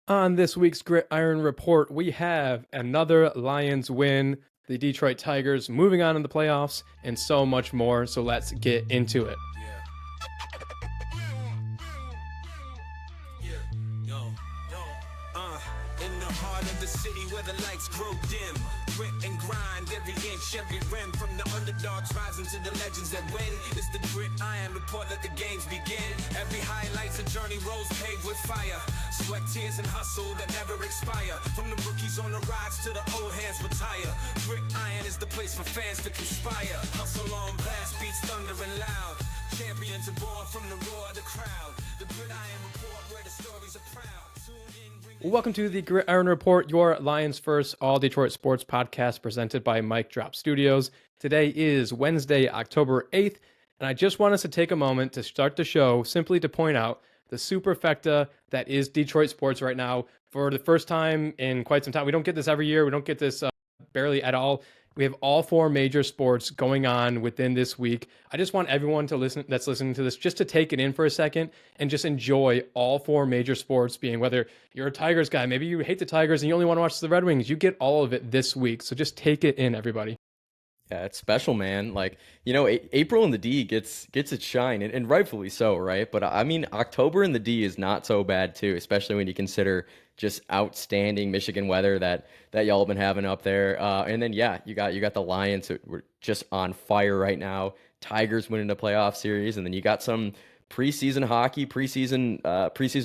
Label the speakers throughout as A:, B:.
A: On this week's Gridiron Report, we have another Lions win, the Detroit Tigers moving on in the playoffs, and so much more. So let's get into it.
B: In the heart of the city where the lights grow dim, grit and grind every inch, every rim, from the underdogs rising to the legends that win. It's the Gridiron Report, let the games begin. Every highlight's a journey, roads paved with fire, sweat, tears, and hustle that never expire. From the rookies on the rise to the old hands retire, Gridiron is the place for fans to conspire. Hustle on blast, beats thunder and loud. Champions are born from the roar of the crowd. The Gridiron Report, where the stories are proud.
A: Welcome to the Gridiron Report, your Lions First All Detroit Sports podcast presented by Mic Drop Studios. Today is Wednesday, October 8th, and I just want us to take a moment to start the show simply to point out the superfecta that is Detroit sports right now. For the first time in quite some time, we don't get this every year. We don't get this barely at all. We have all four major sports going on within this week. I just want everyone to listen that's listening to this just to take it in for a second and just enjoy all four major sports, being whether you're a Tigers guy, maybe you hate the Tigers and you only want to watch the Red Wings, you get all of it this week. So just take it in, everybody.
C: Yeah, it's special, man. Like, April in the D gets its shine, and rightfully so, right? But I mean, October in the D is not so bad too, especially when you consider just outstanding Michigan weather that y'all have been having up there. And then yeah, you got the Lions who were just on fire right now. Tigers winning the playoff series, and then you got some preseason hockey, preseason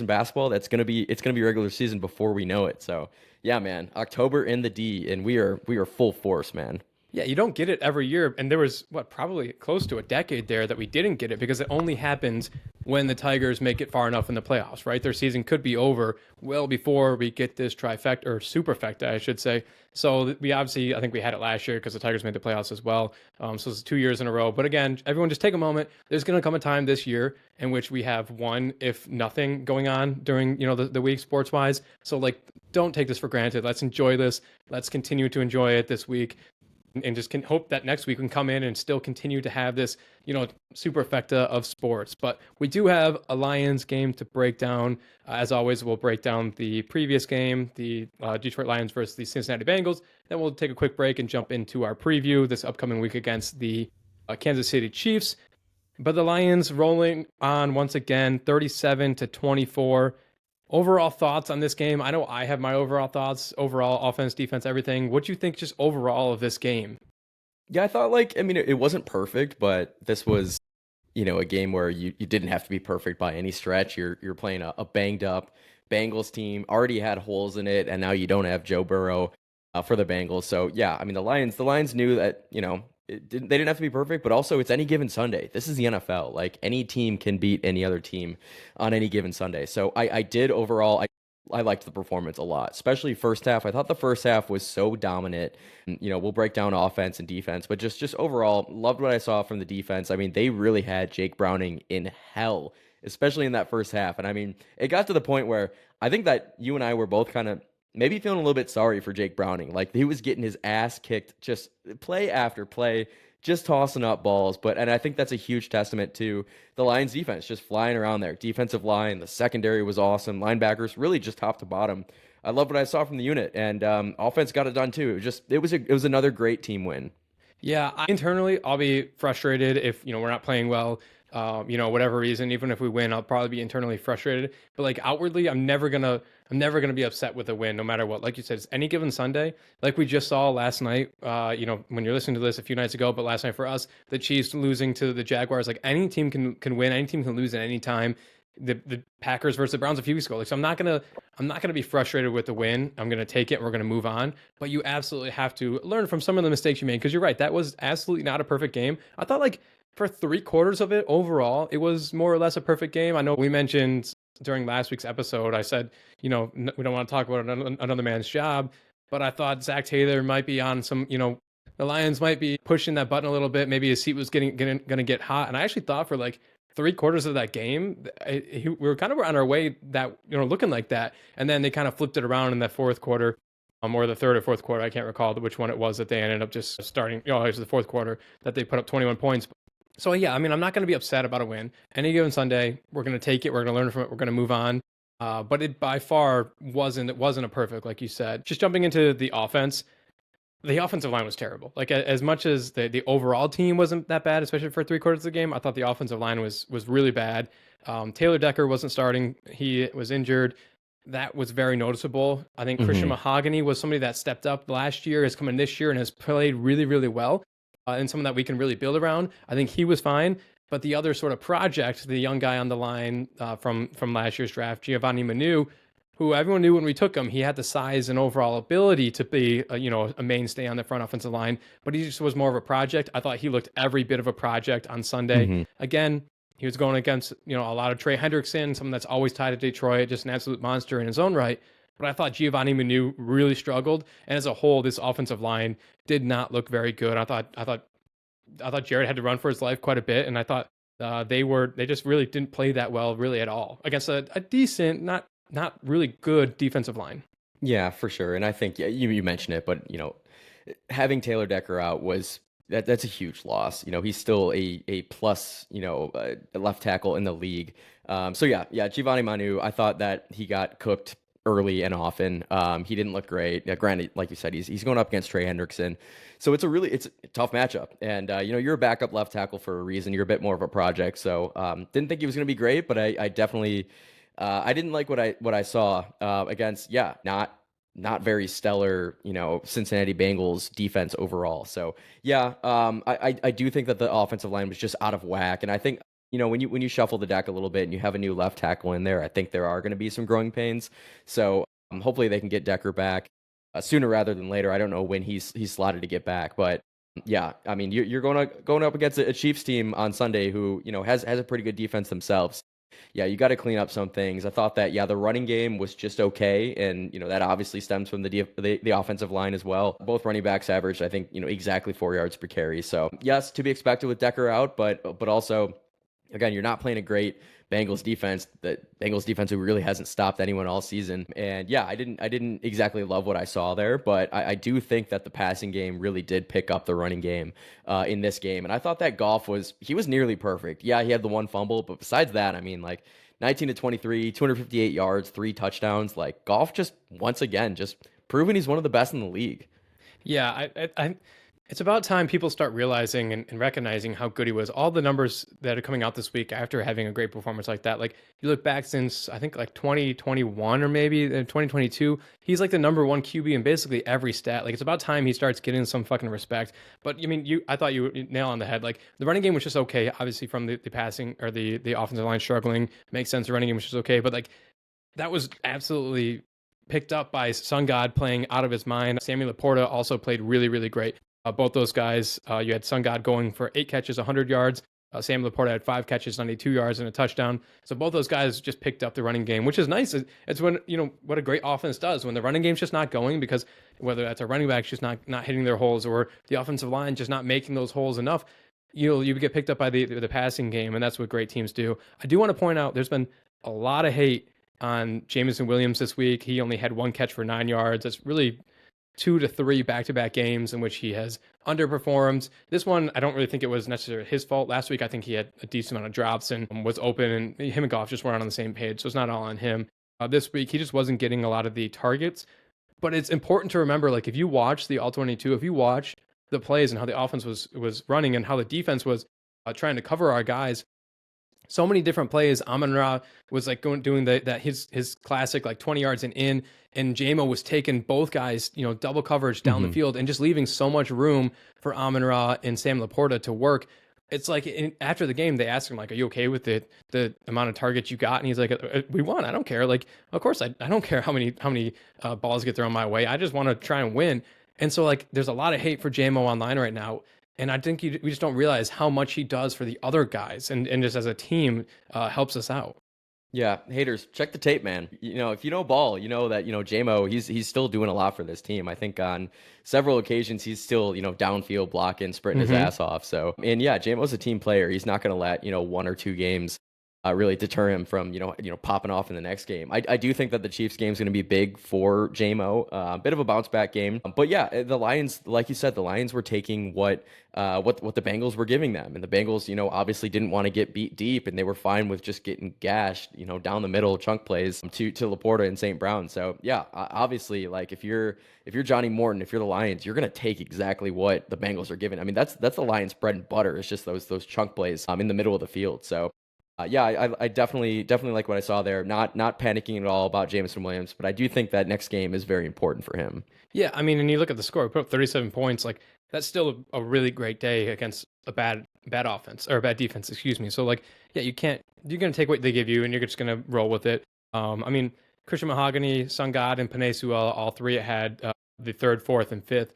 C: basketball. It's gonna be regular season before we know it. So yeah, man, October in the D, and we are full force, man.
A: Yeah, you don't get it every year. And there was, probably close to a decade there that we didn't get it because it only happens when the Tigers make it far enough in the playoffs, right? Their season could be over well before we get this trifecta, or superfecta, I should say. So we obviously, I think we had it last year because the Tigers made the playoffs as well. So it's 2 years in a row. But again, everyone just take a moment. There's going to come a time this year in which we have one, if nothing, going on during, the week sports-wise. So, don't take this for granted. Let's enjoy this. Let's continue to enjoy it this week, and just can hope that next week we can come in and still continue to have this, superfecta of sports. But we do have a Lions game to break down. As always, we'll break down the previous game, the Detroit Lions versus the Cincinnati Bengals. Then we'll take a quick break and jump into our preview this upcoming week against the Kansas City Chiefs. But the Lions rolling on once again, 37-24. Overall thoughts on this game? I know I have my overall thoughts, overall offense, defense, everything. What do you think just overall of this game?
C: Yeah, I thought it wasn't perfect, but this was, a game where you didn't have to be perfect by any stretch. You're playing a banged up Bengals team, already had holes in it, and now you don't have Joe Burrow for the Bengals. So yeah, I mean the Lions knew that, they didn't have to be perfect, but also it's any given Sunday. This is the NFL. Like, any team can beat any other team on any given Sunday. So I did overall, I liked the performance a lot, especially first half. I thought the first half was so dominant. And, we'll break down offense and defense, but just overall, loved what I saw from the defense. I mean, they really had Jake Browning in hell, especially in that first half. And I mean, it got to the point where I think that you and I were both kind of maybe feeling a little bit sorry for Jake Browning. Like, he was getting his ass kicked just play after play, just tossing up balls. And I think that's a huge testament to the Lions defense, just flying around there. Defensive line, the secondary was awesome. Linebackers, really just top to bottom. I love what I saw from the unit, and offense got it done too. It was another great team win.
A: Yeah, internally, I'll be frustrated if, we're not playing well. Whatever reason, even if we win, I'll probably be internally frustrated. But outwardly, I'm never gonna be upset with a win, no matter what. Like you said, it's any given Sunday. Like we just saw last night. When you're listening to this a few nights ago, but last night for us, the Chiefs losing to the Jaguars. Like, any team can win, any team can lose at any time. The Packers versus the Browns a few weeks ago. So I'm not gonna be frustrated with the win. I'm gonna take it, and we're gonna move on. But you absolutely have to learn from some of the mistakes you made, because you're right. That was absolutely not a perfect game. I thought, for 3/4 of it, overall, it was more or less a perfect game. I know we mentioned during last week's episode, I said, we don't want to talk about another man's job, but I thought Zach Taylor might be on some, the Lions might be pushing that button a little bit. Maybe his seat was going to get hot. And I actually thought for 3/4 of that game, we were kind of on our way that, looking like that. And then they kind of flipped it around in that fourth quarter. Or the third or fourth quarter. I can't recall which one it was that they ended up just starting. It was the fourth quarter that they put up 21 points. So yeah, I mean, I'm not going to be upset about a win. Any given Sunday, we're going to take it. We're going to learn from it. We're going to move on. But it by far wasn't a perfect, like you said. Just jumping into the offensive line was terrible. Like as much as the overall team wasn't that bad, especially for 3/4 of the game, I thought the offensive line was really bad. Taylor Decker wasn't starting; he was injured. That was very noticeable. I think Christian
C: Hmm.
A: Mahogany was somebody that stepped up last year, has come in this year, and has played really, really well, and someone that we can really build around. I think he was fine. But the other sort of project, the young guy on the line from last year's draft, Giovanni Manu, who everyone knew when we took him, he had the size and overall ability to be a mainstay on the front offensive line, but he just was more of a project. I thought he looked every bit of a project on Sunday.
C: Hmm.
A: Again, he was going against a lot of Trey Hendrickson, someone that's always tied to Detroit, just an absolute monster in his own right. But I thought Giovanni Manu really struggled, and as a whole, this offensive line did not look very good. I thought Jared had to run for his life quite a bit, and I thought they just really didn't play that well, really at all, against a decent, not really good defensive line.
C: Yeah, for sure. And I think, yeah, you mentioned it, but having Taylor Decker out was that's a huge loss. He's still a plus, a left tackle in the league. So yeah, Giovanni Manu, I thought that he got cooked early and often. He didn't look great. Granted, like you said, he's going up against Trey Hendrickson, so it's a tough matchup. And you're a backup left tackle for a reason. You're a bit more of a project. So didn't think he was going to be great, but I definitely I didn't like what I saw against not very stellar, Cincinnati Bengals defense overall. So yeah, I do think that the offensive line was just out of whack, and I think when you shuffle the deck a little bit and you have a new left tackle in there, I think there are going to be some growing pains. So hopefully they can get Decker back sooner rather than later. I don't know when he's slotted to get back, but yeah, I mean you're going up against a Chiefs team on Sunday who has a pretty good defense themselves. Yeah, you got to clean up some things. I thought that the running game was just okay, and that obviously stems from the offensive line as well. Both running backs averaged, I think, exactly 4 yards per carry. So yes, to be expected with Decker out, but also, again, you're not playing a great Bengals defense. The Bengals defense who really hasn't stopped anyone all season. And yeah, I didn't exactly love what I saw there, but I do think that the passing game really did pick up the running game in this game. And I thought that Goff was nearly perfect. Yeah, he had the one fumble, but besides that, I mean, like 19 to 23, 258 yards, 3 touchdowns. Like Goff just once again just proving he's one of the best in the league.
A: Yeah, it's about time people start realizing and recognizing how good he was. All the numbers that are coming out this week after having a great performance like that, like you look back since I think like 2021 or maybe 2022, he's like the number one QB in basically every stat. Like it's about time he starts getting some fucking respect. But I mean, I thought you nail on the head. Like the running game was just okay, obviously from the passing or the offensive line struggling. Makes sense. The running game was just okay, but like that was absolutely picked up by Sun God playing out of his mind. Sammy Laporta also played really, really great. Both those guys, you had Sun God going for 8 catches, 100 yards. Sam Laporta had 5 catches, 92 yards, and a touchdown. So both those guys just picked up the running game, which is nice. It's when, what a great offense does. When the running game's just not going, because whether that's a running back just not hitting their holes or the offensive line just not making those holes enough, you get picked up by the passing game, and that's what great teams do. I do want to point out there's been a lot of hate on Jameson Williams this week. He only had 1 catch for 9 yards. That's really 2 to 3 back-to-back games in which he has underperformed. This one, I don't really think it was necessarily his fault. Last week, I think he had a decent amount of drops and was open, and him and Goff just weren't on the same page, so it's not all on him. This week, he just wasn't getting a lot of the targets. But it's important to remember, like, if you watch the All-22, if you watch the plays and how the offense was running and how the defense was trying to cover our guys, so many different plays. Amon-Ra was like doing his classic like 20 yards and JMO was taking both guys, double coverage down the field and just leaving so much room for Amon-Ra and Sam Laporta to work. It's like after the game, they asked him like, "Are you okay with the amount of targets you got?" And he's like, "We won. I don't care. Like, of course, I don't care how many balls get thrown my way. I just want to try and win." And so like, there's a lot of hate for JMO online right now. And I think we just don't realize how much he does for the other guys and just as a team helps us out.
C: Yeah, haters, check the tape, man. If you know ball, you know that, JMO, he's still doing a lot for this team. I think on several occasions he's still, downfield blocking, sprinting his ass off. So, and yeah, JMO's a team player. He's not going to let, 1 or 2 games really deter him from popping off in the next game. I do think that the Chiefs game is going to be big for JMO, a bit of a bounce back game. But yeah, the Lions, like you said, the Lions were taking what the Bengals were giving them, and the Bengals, obviously didn't want to get beat deep, and they were fine with just getting gashed, down the middle chunk plays to Laporta and St. Brown. So yeah, obviously, like if you're Johnny Morton, if you're the Lions, you're going to take exactly what the Bengals are giving. I mean, that's the Lions' bread and butter. It's just those chunk plays in the middle of the field. So. Yeah, I definitely like what I saw there. Not panicking at all about Jameson Williams, but I do think that next game is very important for him.
A: Yeah, I mean, and you look at the score, put up 37 points. Like that's still a really great day against a bad offense or a bad defense, excuse me. So like, yeah, you're gonna take what they give you, and you're just gonna roll with it. I mean, Christian Mahogany, Sun God, and Panay Sewell, all three had the third, fourth, and fifth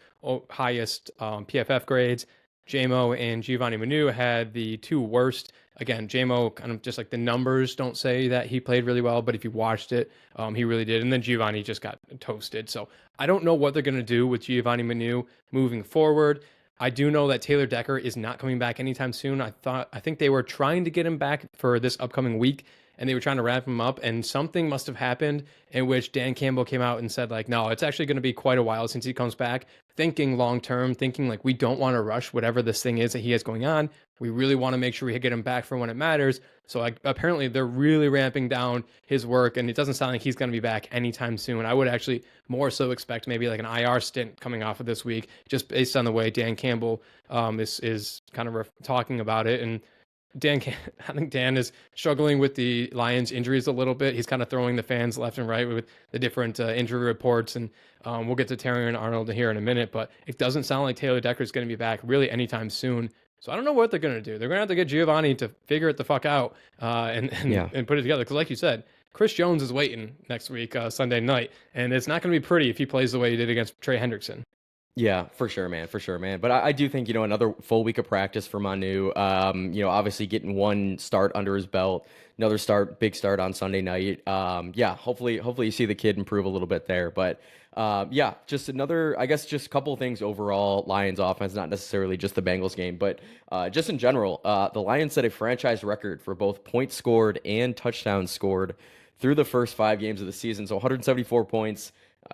A: highest PFF grades. JMO and Giovanni Manu had the two worst. Again, JMO kind of just like the numbers don't say that he played really well, but if you watched it, he really did. And then Giovanni just got toasted. So I don't know what they're going to do with Giovanni Manu moving forward. I do know that Taylor Decker is not coming back anytime soon. I think they were trying to get him back for this upcoming week, and they were trying to wrap him up, and something must have happened in which Dan Campbell came out and said, like, no, it's actually going to be quite a while since he comes back, thinking long-term, thinking like we don't want to rush whatever this thing is that he has going on. We really want to make sure we get him back for when it matters. So like, apparently they're really ramping down his work, and it doesn't sound like he's going to be back anytime soon. I would actually more so expect maybe like an IR stint coming off of this week, just based on the way Dan Campbell is kind of talking about it. And I think Dan is struggling with the Lions injuries a little bit. He's kind of throwing the fans left and right with the different injury reports, and we'll get to Terry and Arnold here in a minute, but it doesn't sound like Taylor Decker is going to be back really anytime soon. So I don't know what they're going to do. They're going to have to get Giovanni to figure it the fuck out and put it together. Because like you said, Chris Jones is waiting next week, Sunday night, and it's not going to be pretty if he plays the way he did against Trey Hendrickson.
C: Yeah, for sure, man. For sure, man. But I do think, another full week of practice for Manu, obviously getting one start under his belt, another big start on Sunday night. Yeah, hopefully you see the kid improve a little bit there. But yeah, just a couple of things overall, Lions offense, not necessarily just the Bengals game, but just in general, the Lions set a franchise record for both points scored and touchdowns scored through the first 5 games of the season. So 174 points.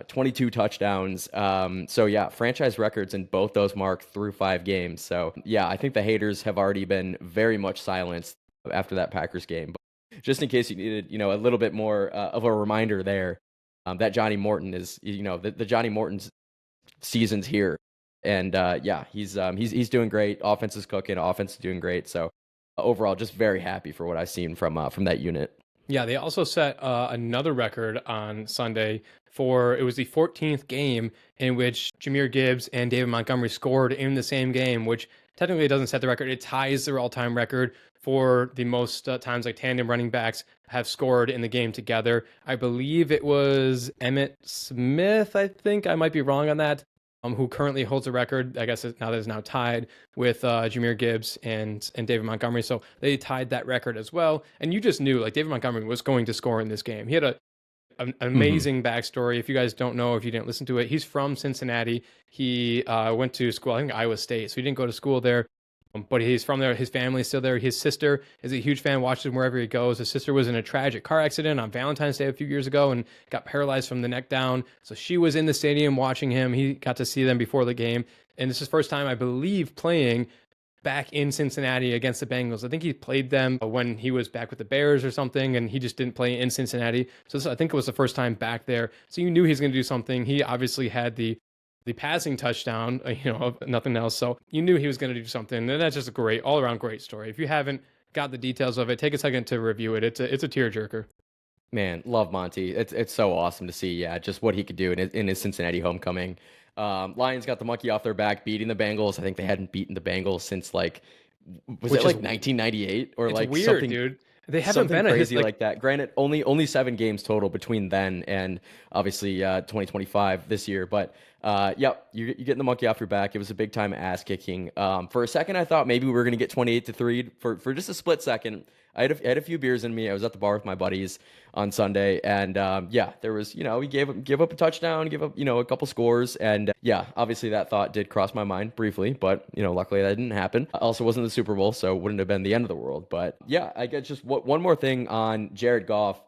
C: 22 touchdowns. So yeah, franchise records in both those marks through 5 games. So yeah, I think the haters have already been very much silenced after that Packers game. But just in case you needed, a little bit more of a reminder there, that Johnny Morton is, the Johnny Morton's season's here. And yeah, he's doing great. Offense is cooking. Offense is doing great. So overall, just very happy for what I've seen from that unit.
A: Yeah, they also set another record on Sunday it was the 14th game in which Jahmyr Gibbs and David Montgomery scored in the same game, which technically doesn't set the record. It ties their all-time record for the most times like tandem running backs have scored in the game together. I believe it was Emmitt Smith, I think. I might be wrong on that. Who currently holds the record. I guess now that is now tied with Jahmyr Gibbs and David Montgomery. So they tied that record as well. And you just knew like David Montgomery was going to score in this game. He had an amazing backstory. If you guys don't know, if you didn't listen to it, he's from Cincinnati. He went to school, I think Iowa State. So he didn't go to school there. But he's from there. His family's still there. His sister is a huge fan, watches him wherever he goes. His sister was in a tragic car accident on Valentine's Day a few years ago and got paralyzed from the neck down. So she was in the stadium watching him. He got to see them before the game. And this is his first time, I believe, playing back in Cincinnati against the Bengals. I think he played them when he was back with the Bears or something, and he just didn't play in Cincinnati. So I think it was the first time back there. So you knew he was going to do something. He obviously had the passing touchdown, nothing else. So you knew he was going to do something. And that's just a great, all around great story. If you haven't got the details of it, take a second to review it. It's a tearjerker.
C: Man, love Monty. It's so awesome to see. Yeah, just what he could do in his Cincinnati homecoming. Lions got the monkey off their back, beating the Bengals. I think they hadn't beaten the Bengals since like 1998 or like
A: weird,
C: something.
A: Dude. They haven't been
C: crazy like that. Granted, only 7 games total between then and obviously 2025 this year. But yep, you're getting the monkey off your back. It was a big time ass kicking. For a second, I thought maybe we were going to get 28-3 for just a split second. I had a few beers in me. I was at the bar with my buddies. on Sunday. And yeah, there was, he give up a touchdown, give up, a couple scores. And yeah, obviously that thought did cross my mind briefly, but, luckily that didn't happen. Also wasn't the Super Bowl, so it wouldn't have been the end of the world. But yeah, I guess just one more thing on Jared Goff.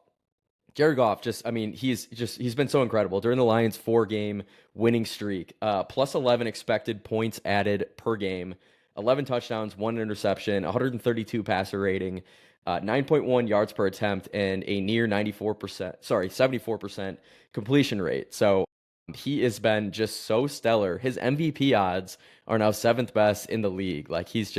C: Jared Goff, he's been so incredible during the Lions 4-game winning streak. Plus 11 expected points added per game, 11 touchdowns, 1 interception, 132 passer rating, 9.1 yards per attempt, and a near 74% completion rate. So he has been just so stellar. His MVP odds are now 7th best in the league. Like he's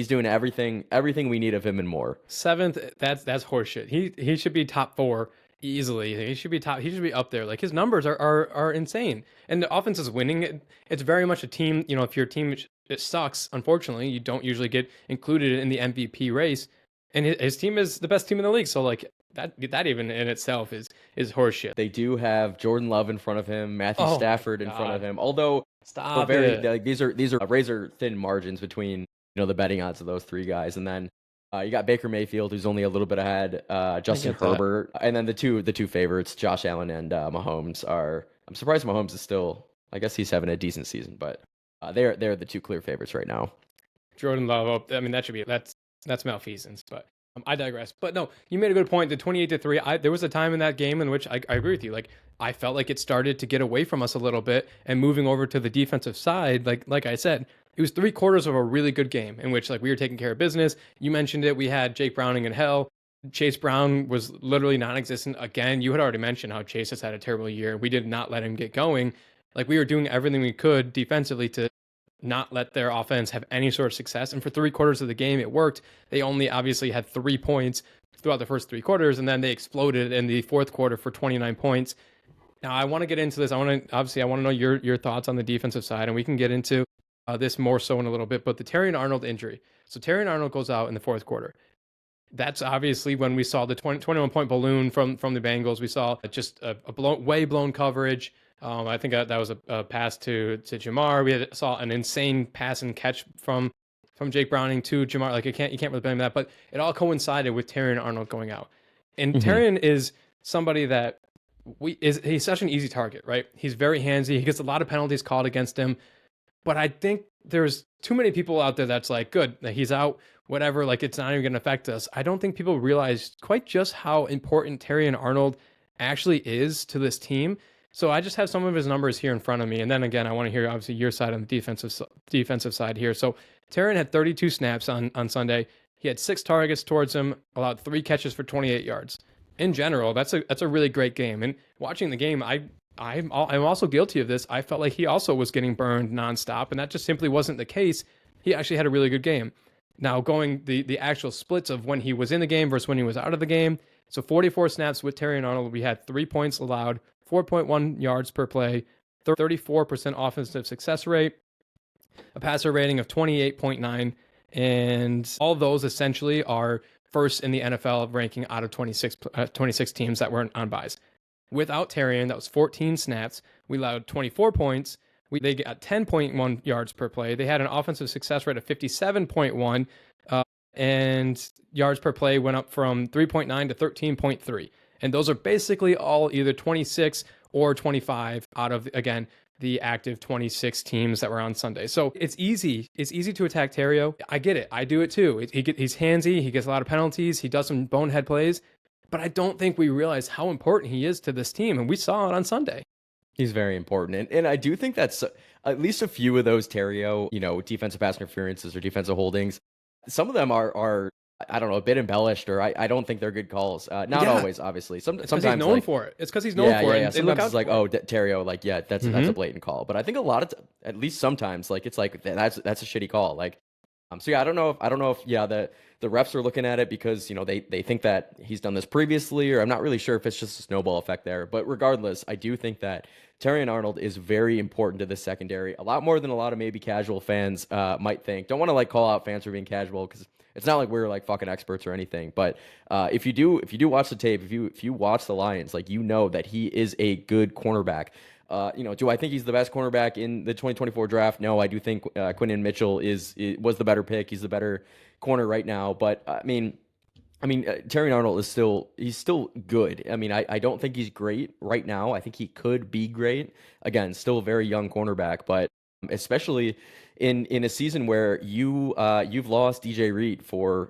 C: doing everything we need of him and more.
A: 7th, that's horseshit. He should be top 4 easily. He should be up there. Like his numbers are insane. And the offense is winning. It's very much a team, if your team it sucks, unfortunately, you don't usually get included in the MVP race. And his team is the best team in the league. So like that even in itself is horseshit.
C: They do have Jordan Love in front of him, Matthew Stafford in front of him. Although
A: stop
C: these are razor thin margins between the betting odds of those 3 guys. And then you got Baker Mayfield, who's only a little bit ahead, Justin Herbert, and then the two favorites, Josh Allen and Mahomes are. I'm surprised Mahomes is still. I guess he's having a decent season, but they're the 2 clear favorites right now.
A: Jordan Love. I mean, that's malfeasance, but I digress. But no, you made a good point. The 28-3. There was a time in that game in which I agree with you. Like I felt like it started to get away from us a little bit and moving over to the defensive side. Like I said, it was 3 quarters of a really good game in which like we were taking care of business. You mentioned it. We had Jake Browning in hell. Chase Brown was literally non-existent again. You had already mentioned how Chase has had a terrible year. We did not let him get going. Like we were doing everything we could defensively to not let their offense have any sort of success. And for 3 quarters of the game, it worked. They only obviously had 3 points throughout the first 3 quarters, and then they exploded in the 4th quarter for 29 points. Now, I want to get into this. I want to know your thoughts on the defensive side, and we can get into this more so in a little bit. But the Terrion Arnold injury. So Terrion Arnold goes out in the 4th quarter. That's obviously when we saw the 21-point balloon from the Bengals. We saw just a way blown coverage. I think that was a pass to Jamar. We saw an insane pass and catch from Jake Browning to Jamar. Like you can't really blame that, but it all coincided with Terrion Arnold going out. And Terrion is somebody that he's such an easy target, right? He's very handsy. He gets a lot of penalties called against him. But I think there's too many people out there that's like, good, he's out, whatever, like it's not even going to affect us. I don't think people realize quite just how important Terrion Arnold actually is to this team. So I just have some of his numbers here in front of me. And then again, I want to hear obviously your side on the defensive side here. So Terrion had 32 snaps on Sunday. He had 6 targets towards him, allowed 3 catches for 28 yards. In general, that's a really great game. And watching the game, I'm also guilty of this. I felt like he also was getting burned nonstop, and that just simply wasn't the case. He actually had a really good game. Now, going the actual splits of when he was in the game versus when he was out of the game. So 44 snaps with Terrion Arnold. We had 3 points allowed, 4.1 yards per play, 34% offensive success rate, a passer rating of 28.9, and all of those essentially are first in the NFL ranking out of 26 teams that were on buys. Without Terrion, that was 14 snaps. We allowed 24 points. They got 10.1 yards per play. They had an offensive success rate of 57.1, and yards per play went up from 3.9 to 13.3. And those are basically all either 26 or 25 out of, again, the active 26 teams that were on Sunday. So it's easy. It's easy to attack Terrio. I get it. I do it too. He's handsy. He gets a lot of penalties. He does some bonehead plays. But I don't think we realize how important he is to this team. And we saw it on Sunday.
C: He's very important. And I do think that's at least a few of those Terrio, defensive pass interferences or defensive holdings. Some of them are I don't know, a bit embellished, or I don't think they're good calls. Not always, obviously. Sometimes he's
A: known for it. It's because he's known for it.
C: Yeah. Sometimes it's like, Terrio, like, that's a blatant call. But I think a lot of, at least sometimes, like it's like that's a shitty call. Like, so yeah, I don't know if the refs are looking at it because they think that he's done this previously, or I'm not really sure if it's just a snowball effect there. But regardless, I do think that Terrion Arnold is very important to the secondary, a lot more than a lot of maybe casual fans might think. Don't want to like call out fans for being casual because it's not like we're like fucking experts or anything. But if you do watch the tape, if you watch the Lions, like that he is a good cornerback. Do I think he's the best cornerback in the 2024 draft? No, I do think Quinton Mitchell was the better pick. He's the better corner right now. But I mean, I mean, Terry Arnold is he's still good. I mean, I don't think he's great right now. I think he could be great. Again, still a very young cornerback, but especially in a season where you've lost DJ Reed for,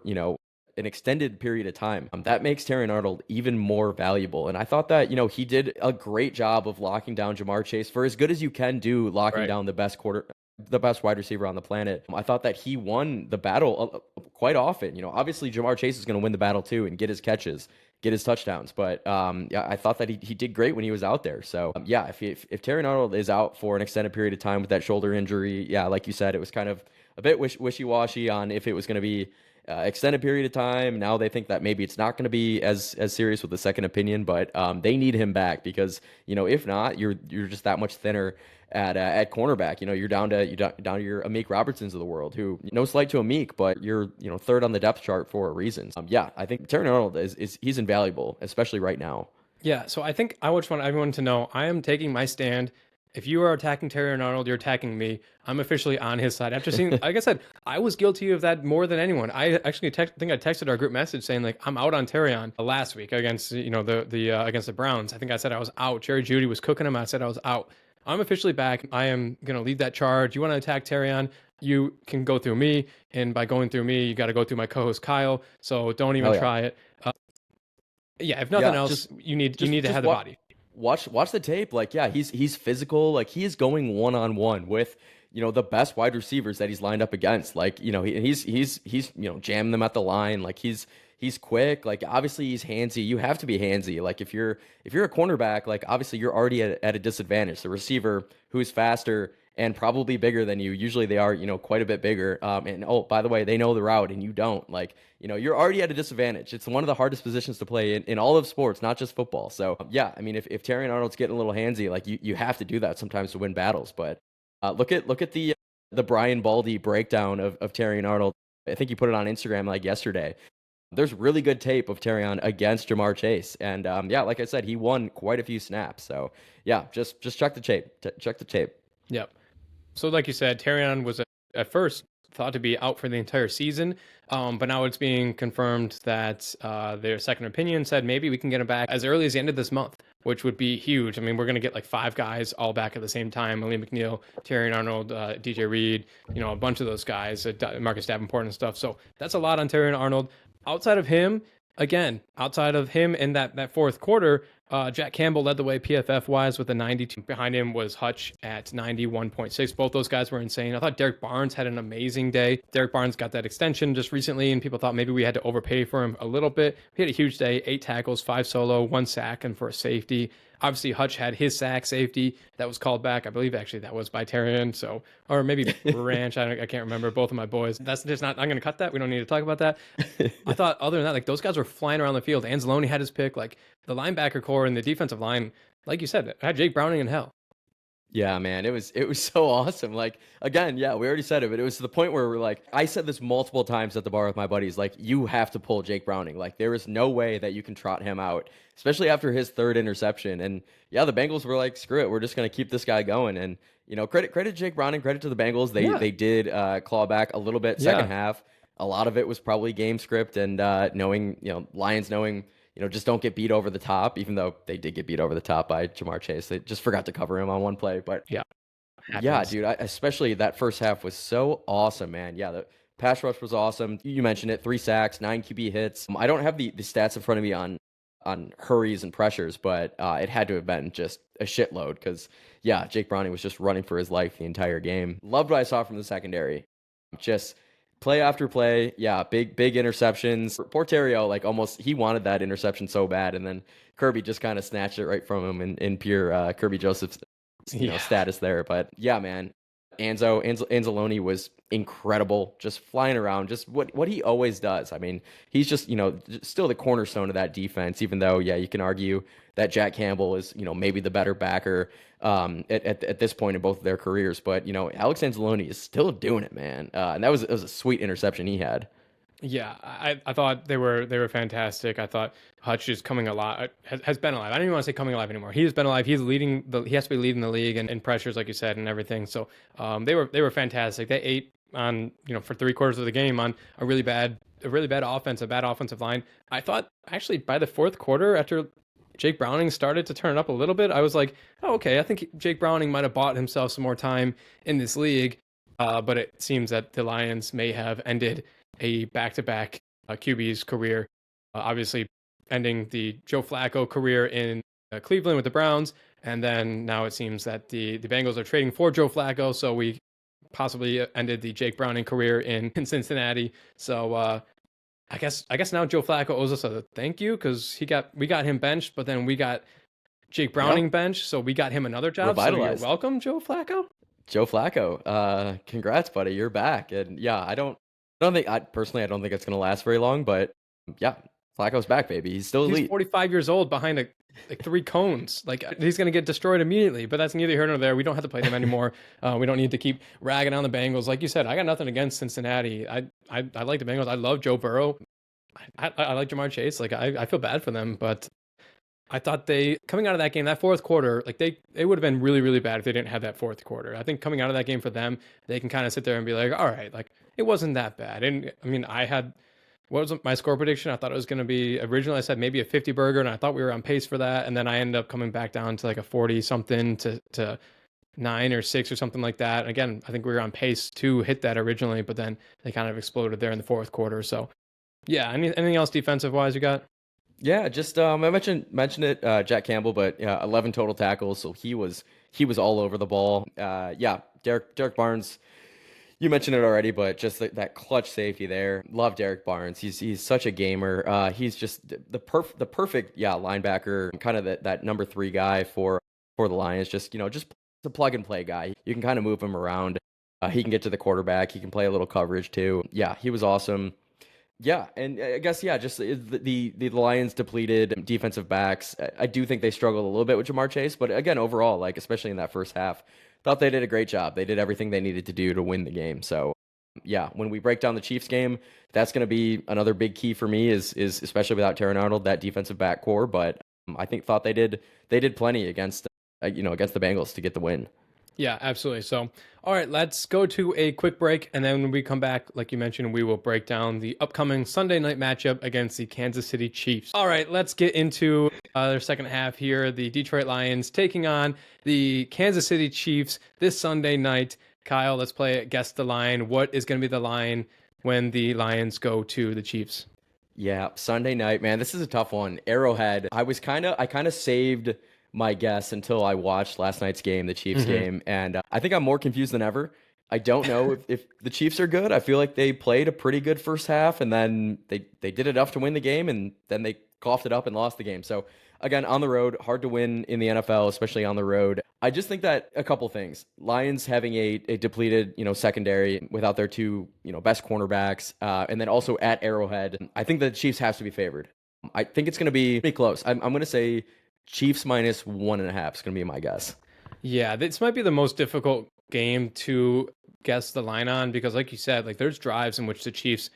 C: an extended period of time. That makes Terry Arnold even more valuable. And I thought that, he did a great job of locking down Jamar Chase for as good as you can do locking
A: Right.
C: down the best wide receiver on the planet. I thought that he won the battle quite often. Obviously Jamar Chase is going to win the battle too and get his catches, get his touchdowns. But yeah, I thought that he did great when he was out there. So yeah, if Terry Arnold is out for an extended period of time with that shoulder injury, yeah, like you said, it was kind of a bit wishy-washy on if it was going to be extended period of time. Now they think that maybe it's not going to be as serious with the second opinion, but they need him back because if not, you're just that much thinner at cornerback. You're down to your Amik Robertsons of the world, who no slight to Amik, but you're third on the depth chart for a reason. Yeah, I think Terry Arnold is he's invaluable, especially right now.
A: Yeah, so I think I just want everyone to know I am taking my stand. If you are attacking Terry Arnold, you're attacking me. I'm officially on his side. After seeing, like I said, I was guilty of that more than anyone. I actually think I texted our group message saying like I'm out on Terry on last week against against the Browns. I think I said I was out. Jerry Judy was cooking him. I said I was out. I'm officially back. I am gonna lead that charge. You want to attack Terry on? You can go through me, and by going through me, you got to go through my co-host Kyle. So don't even try it. Yeah, if nothing else, you need to have the body.
C: Watch the tape. Like, yeah, he's physical. Like, he is going one-on-one with the best wide receivers that he's lined up against. Like, he's jamming them at the line. Like, he's quick. Like, obviously he's handsy. You have to be handsy. Like, if you're a cornerback, like, obviously you're already at a disadvantage. The receiver who's faster and probably bigger than you. Usually they are, quite a bit bigger. And oh, by the way, they know the route and you don't. Like, you're already at a disadvantage. It's one of the hardest positions to play in all of sports, not just football. So yeah, I mean, if Terry Arnold's getting a little handsy, like you have to do that sometimes to win battles. But look at the Brian Baldy breakdown of Terry Arnold. I think you put it on Instagram like yesterday. There's really good tape of Terrion against Jamar Chase, and yeah, like I said, he won quite a few snaps. So yeah, just check the tape. Check the tape.
A: Yep. So like you said, Terrion was at first thought to be out for the entire season, but now it's being confirmed that their second opinion said maybe we can get him back as early as the end of this month, which would be huge. I mean, we're going to get like 5 guys all back at the same time: Malik McNeil, Terrion Arnold, DJ Reed, a bunch of those guys, Marcus Davenport and stuff. So that's a lot on Terrion Arnold. Outside of him in that fourth quarter, Jack Campbell led the way PFF-wise with a 92. Behind him was Hutch at 91.6. Both those guys were insane. I thought Derek Barnes had an amazing day. Derek Barnes got that extension just recently, and people thought maybe we had to overpay for him a little bit. He had a huge day, 8 tackles, 5 solo, 1 sack, and for a safety. Obviously, Hutch had his sack safety that was called back. I believe actually that was by Terrion, or maybe Ranch. I can't remember. Both of my boys. That's just not. I'm going to cut that. We don't need to talk about that. I thought other than that, like those guys were flying around the field. Anzalone had his pick. Like the linebacker core and the defensive line, like you said, had Jake Browning in hell.
C: Yeah, man, it was so awesome. Like, again, yeah, we already said it, but it was to the point where we're like, I said this multiple times at the bar with my buddies, like, you have to pull Jake Browning. Like, there is no way that you can trot him out, especially after his 3rd interception. And yeah, the Bengals were like, screw it, we're just gonna keep this guy going. And credit to Jake Browning, credit to the Bengals. They did claw back a little bit second half. A lot of it was probably game script and knowing Lions knowing. Just don't get beat over the top, even though they did get beat over the top by Jamar Chase. They just forgot to cover him on one play. But yeah, dude, especially that first half was so awesome, man. Yeah, the pass rush was awesome. You mentioned it, 3 sacks, 9 QB hits. I don't have the stats in front of me on hurries and pressures, but it had to have been just a shitload because, yeah, Jake Browning was just running for his life the entire game. Loved what I saw from the secondary. Just play after play, yeah, big interceptions. Poor Terrio, like almost he wanted that interception so bad, and then Kirby just kind of snatched it right from him in pure Kirby Joseph's status there. But yeah, man, Anzalone was incredible, just flying around, just what he always does. I mean, he's just still the cornerstone of that defense, even though you can argue that Jack Campbell is maybe the better backer at this point in both of their careers, but Alex Anzalone is still doing it, man. And it was a sweet interception he had.
A: Yeah, I thought they were fantastic. I thought Hutch is coming alive, has been alive. I don't even want to say coming alive anymore. He has been alive. He has to be leading the league in pressures, like you said, and everything. So they were fantastic. They ate on for 3/4 of the game on a really bad a really bad offense, a bad offensive line. I thought actually by the fourth quarter, after Jake Browning started to turn it up a little bit, I was like, oh, okay, I think Jake Browning might have bought himself some more time in this league. But it seems that the Lions may have ended a back-to-back QB's career. Obviously, ending the Joe Flacco career in Cleveland with the Browns, and then now it seems that the Bengals are trading for Joe Flacco, so we possibly ended the Jake Browning career in Cincinnati. So I guess now Joe Flacco owes us a thank you because we got him benched, but then we got Jake Browning benched, so we got him another job. So you're welcome, Joe Flacco.
C: Joe Flacco, congrats, buddy. You're back. And yeah, I don't think I don't think it's gonna last very long, but yeah, Flacco's back, baby. He's still elite.
A: He's 45 years old behind like 3 cones. Like he's gonna get destroyed immediately. But that's neither here nor there. We don't have to play them anymore. We don't need to keep ragging on the Bengals. Like you said, I got nothing against Cincinnati. I like the Bengals. I love Joe Burrow. I like Jamar Chase. Like I feel bad for them, but I thought coming out of that game, that fourth quarter, like they would have been really, really bad if they didn't have that fourth quarter. I think coming out of that game for them, they can kind of sit there and be like, all right, like it wasn't that bad. And I mean, what was my score prediction? I thought it was going to be, originally I said maybe a 50 burger, and I thought we were on pace for that. And then I ended up coming back down to like a 40 something to 9 or 6 or something like that. Again, I think we were on pace to hit that originally, but then they kind of exploded there in the fourth quarter. So yeah, anything else defensive wise you got?
C: Yeah, just I mentioned it, Jack Campbell, but 11 total tackles, so he was all over the ball. Yeah, Derek Barnes, you mentioned it already, but just that clutch safety there. Love Derek Barnes. He's such a gamer. He's just the perfect linebacker, kind of that number 3 guy for the Lions. Just a plug and play guy. You can kind of move him around. He can get to the quarterback. He can play a little coverage too. Yeah, he was awesome. Yeah, and I guess, just the Lions depleted defensive backs. I do think they struggled a little bit with Jamar Chase, but again, overall, like especially in that first half, thought they did a great job. They did everything they needed to do to win the game. So, yeah, when we break down the Chiefs game, that's going to be another big key for me is especially without Terron Arnold, that defensive back core. But I thought they did plenty against against the Bengals to get the win.
A: Yeah, absolutely. So, all right, let's go to a quick break. And then when we come back, like you mentioned, we will break down the upcoming Sunday night matchup against the Kansas City Chiefs. All right, let's get into their second half here. The Detroit Lions taking on the Kansas City Chiefs this Sunday night. Kyle, let's play it. Guess the line. What is going to be the line when the Lions go to the Chiefs?
C: Yeah, Sunday night, man. This is a tough one. Arrowhead. I kind of saved my guess until I watched last night's game, the Chiefs game, and I think I'm more confused than ever. I don't know if the Chiefs are good. I feel like they played a pretty good first half, and then they did enough to win the game, and then they coughed it up and lost the game. So again, on the road, hard to win in the NFL, especially on the road. I just think that a couple things: Lions having a depleted secondary without their 2 best cornerbacks, and then also at Arrowhead, I think the Chiefs have to be favored. I think it's going to be pretty close. I'm going to say Chiefs minus 1.5 is going to be my guess.
A: Yeah, this might be the most difficult game to guess the line on because, like you said, like there's drives in which the Chiefs,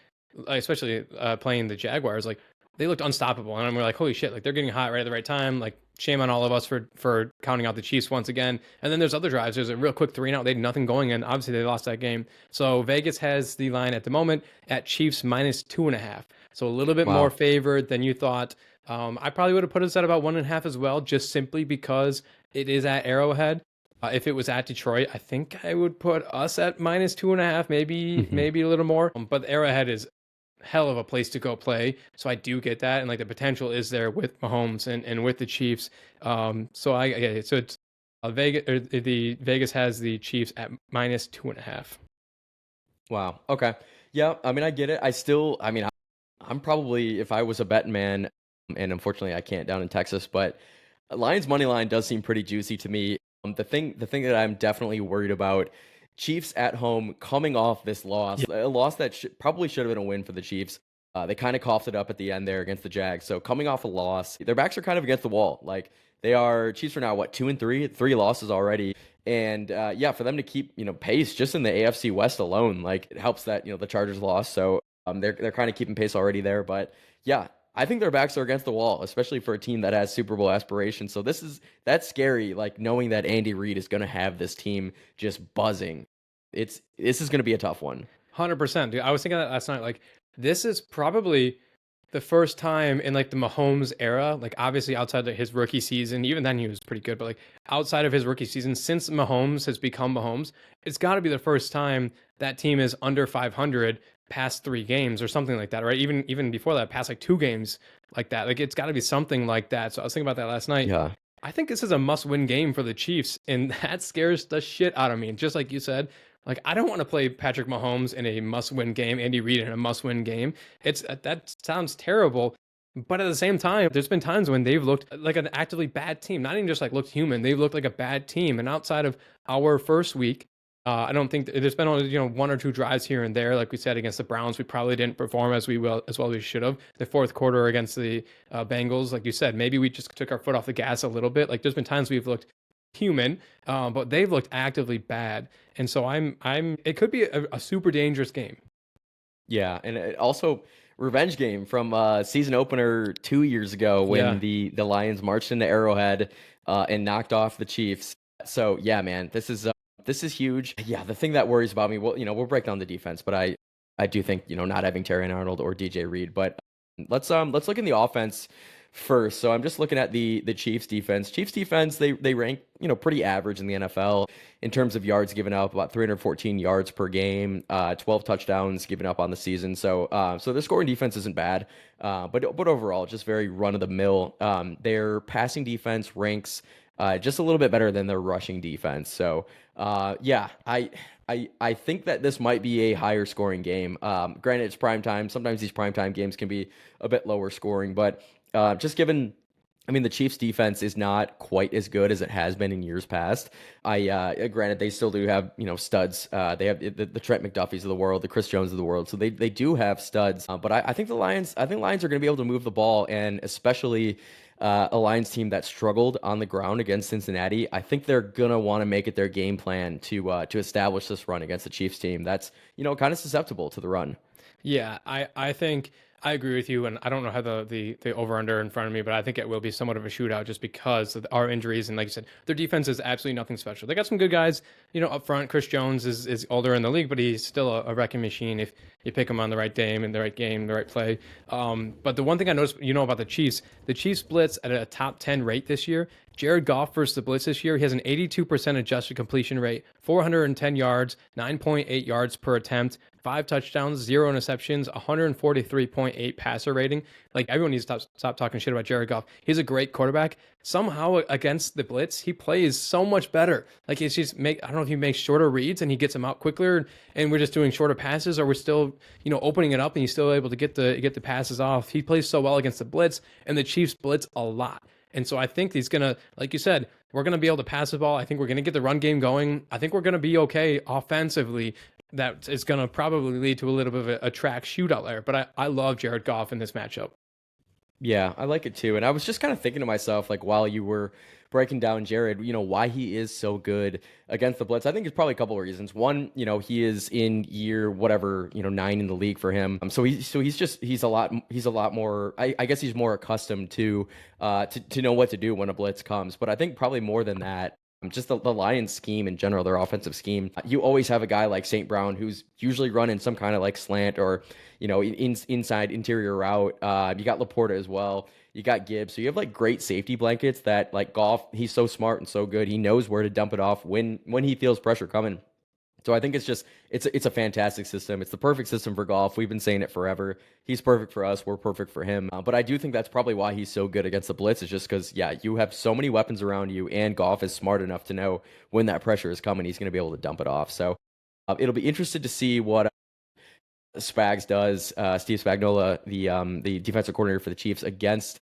A: especially playing the Jaguars, like they looked unstoppable, and we're like, holy shit, like they're getting hot right at the right time. Like shame on all of us for counting out the Chiefs once again. And then there's other drives. There's a real quick 3-and-out. They had nothing going, and obviously they lost that game. So Vegas has the line at the moment at Chiefs minus 2.5. So a little bit more favored than you thought. I probably would have put us at about 1.5 as well, just simply because it is at Arrowhead. If it was at Detroit, I think I would put us at minus 2.5, maybe a little more. But Arrowhead is hell of a place to go play, so I do get that, and like the potential is there with Mahomes and with the Chiefs. So it's Vegas, or the Vegas has the Chiefs at minus 2.5.
C: Wow. Okay. Yeah. I mean, I get it. I'm probably, if I was a betting man, and unfortunately I can't down in Texas, but Lions money line does seem pretty juicy to me. The thing that I'm definitely worried about, Chiefs at home coming off this loss, a loss that probably should have been a win for the Chiefs. They kind of coughed it up at the end there against the Jags. So coming off a loss, their backs are kind of against the wall. Like Chiefs are now 2-3, 3 losses already. And for them to keep pace just in the AFC West alone, like it helps that the Chargers lost. So they're kind of keeping pace already there. But yeah, I think their backs are against the wall, especially for a team that has Super Bowl aspirations. So that's scary, like knowing that Andy Reid is going to have this team just buzzing. This is going to be a tough one.
A: 100%. Dude, I was thinking that last night. Like This is probably the first time in like the Mahomes era, like obviously outside of his rookie season, even then he was pretty good, but like outside of his rookie season, since Mahomes has become Mahomes, it's got to be the first time that team is under 500 past 3 games or something like that, right? Even before that, past like 2 games like that. Like it's got to be something like that. So I was thinking about that last night.
C: Yeah.
A: I think this is a must-win game for the Chiefs, and that scares the shit out of me. And just like you said, like I don't want to play Patrick Mahomes in a must-win game, Andy Reid in a must-win game. It's that sounds terrible, but at the same time, there's been times when they've looked like an actively bad team, not even just like looked human. They've looked like a bad team, and outside of our first week, I don't think there's been only 1 or 2 drives here and there. Like we said against the Browns, we probably didn't perform as well as we should have. The fourth quarter against the Bengals, like you said, maybe we just took our foot off the gas a little bit. Like there's been times we've looked human, but they've looked actively bad, and so I'm. It could be a super dangerous game.
C: Yeah, and also revenge game from season opener 2 years ago when
A: Yeah.
C: the Lions marched into Arrowhead and knocked off the Chiefs. So yeah, man, this is huge. Yeah, the thing that worries about me, well, we'll break down the defense, but I do think not having Terry Arnold or DJ Reed, but let's look in the offense first. So I'm just looking at the Chiefs defense. Chiefs defense, they rank pretty average in the NFL in terms of yards given up, about 314 yards per game, 12 touchdowns given up on the season. So the scoring defense isn't bad, but overall just very run of the mill. Their passing defense ranks just a little bit better than their rushing defense. So yeah, I think that this might be a higher scoring game. Granted, it's primetime. Sometimes these primetime games can be a bit lower scoring, but just given, I mean, the Chiefs defense is not quite as good as it has been in years past. Granted, they still do have, studs. They have the Trent McDuffies of the world, the Chris Jones of the world. So they do have studs. But I think Lions are going to be able to move the ball, and especially a Lions team that struggled on the ground against Cincinnati. I think they're going to want to make it their game plan to establish this run against the Chiefs team that's, kind of susceptible to the run.
A: Yeah, I think I agree with you, and I don't know how the over under in front of me, but I think it will be somewhat of a shootout just because of our injuries, and like you said, their defense is absolutely nothing special. They got some good guys, up front. Chris Jones is older in the league, but he's still a wrecking machine if you pick him on the right day and the right game, the right play. But the one thing I noticed, about the Chiefs blitz at a top 10 rate this year. Jared Goff versus the blitz this year, he has an 82% adjusted completion rate, 410 yards, 9.8 yards per attempt, 5 touchdowns, 0 interceptions, 143.8 passer rating. Like everyone needs to stop talking shit about Jared Goff. He's a great quarterback. Somehow against the blitz, he plays so much better. Like I don't know if he makes shorter reads and he gets them out quicker, and we're just doing shorter passes, or we're still, opening it up and he's still able to get the passes off. He plays so well against the blitz, and the Chiefs blitz a lot. And so I think he's going to, like you said, we're going to be able to pass the ball. I think we're going to get the run game going. I think we're going to be okay offensively. That is going to probably lead to a little bit of a track shootout there. But I love Jared Goff in this matchup.
C: Yeah, I like it too. And I was just kind of thinking to myself, like, while you were breaking down Jared, why he is so good against the blitz. I think there's probably a couple of reasons. One, he is in year whatever, 9 in the league for him. So he's a lot more, I guess he's more accustomed to know what to do when a blitz comes. But I think probably more than that, just the Lions scheme in general, their offensive scheme. You always have a guy like St. Brown who's usually running some kind of like slant or, inside interior route. You got Laporta as well. You got Gibbs. So you have like great safety blankets that like Goff, he's so smart and so good. He knows where to dump it off when he feels pressure coming. So I think it's a fantastic system. It's the perfect system for Goff. We've been saying it forever. He's perfect for us. We're perfect for him. But I do think that's probably why he's so good against the blitz, is just because, yeah, you have so many weapons around you, and Goff is smart enough to know when that pressure is coming, he's going to be able to dump it off. So it'll be interesting to see what Spags does, Steve Spagnuolo, the defensive coordinator for the Chiefs, against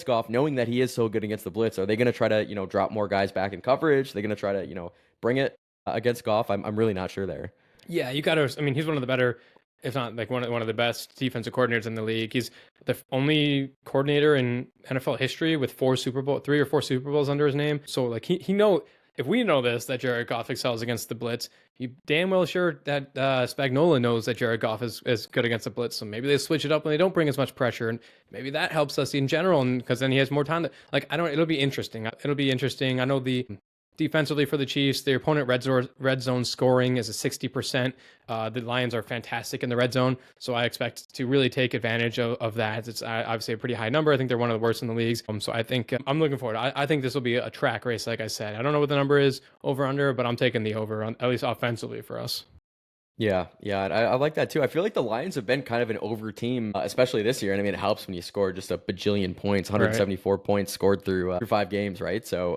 C: Goff, knowing that he is so good against the blitz. Are they going to try to, drop more guys back in coverage? Are they going to try to, bring it against Goff? I'm really not sure there.
A: Yeah, you got to. I mean, he's one of the better, if not like one of the best defensive coordinators in the league. He's the only coordinator in NFL history with 3 or 4 Super Bowls under his name. So like he know, if we know this, that Jared Goff excels against the blitz, you damn well sure that Spagnuolo knows that Jared Goff is good against the blitz. So maybe they switch it up and they don't bring as much pressure, and maybe that helps us in general. And because then he has more time to, like, it'll be interesting. I know the Defensively for the Chiefs, their opponent red zone scoring is a 60%. The Lions are fantastic in the red zone, so I expect to really take advantage of that. It's obviously a pretty high number. I think they're one of the worst in the leagues. So I think I'm looking forward. I think this will be a track race, like I said. I don't know what the number is over under, but I'm taking the over, at least offensively for us.
C: Yeah, yeah, I like that too. I feel like the Lions have been kind of an over team, especially this year. And I mean, it helps when you score just a bajillion points, 174 points scored through 5 games, right? So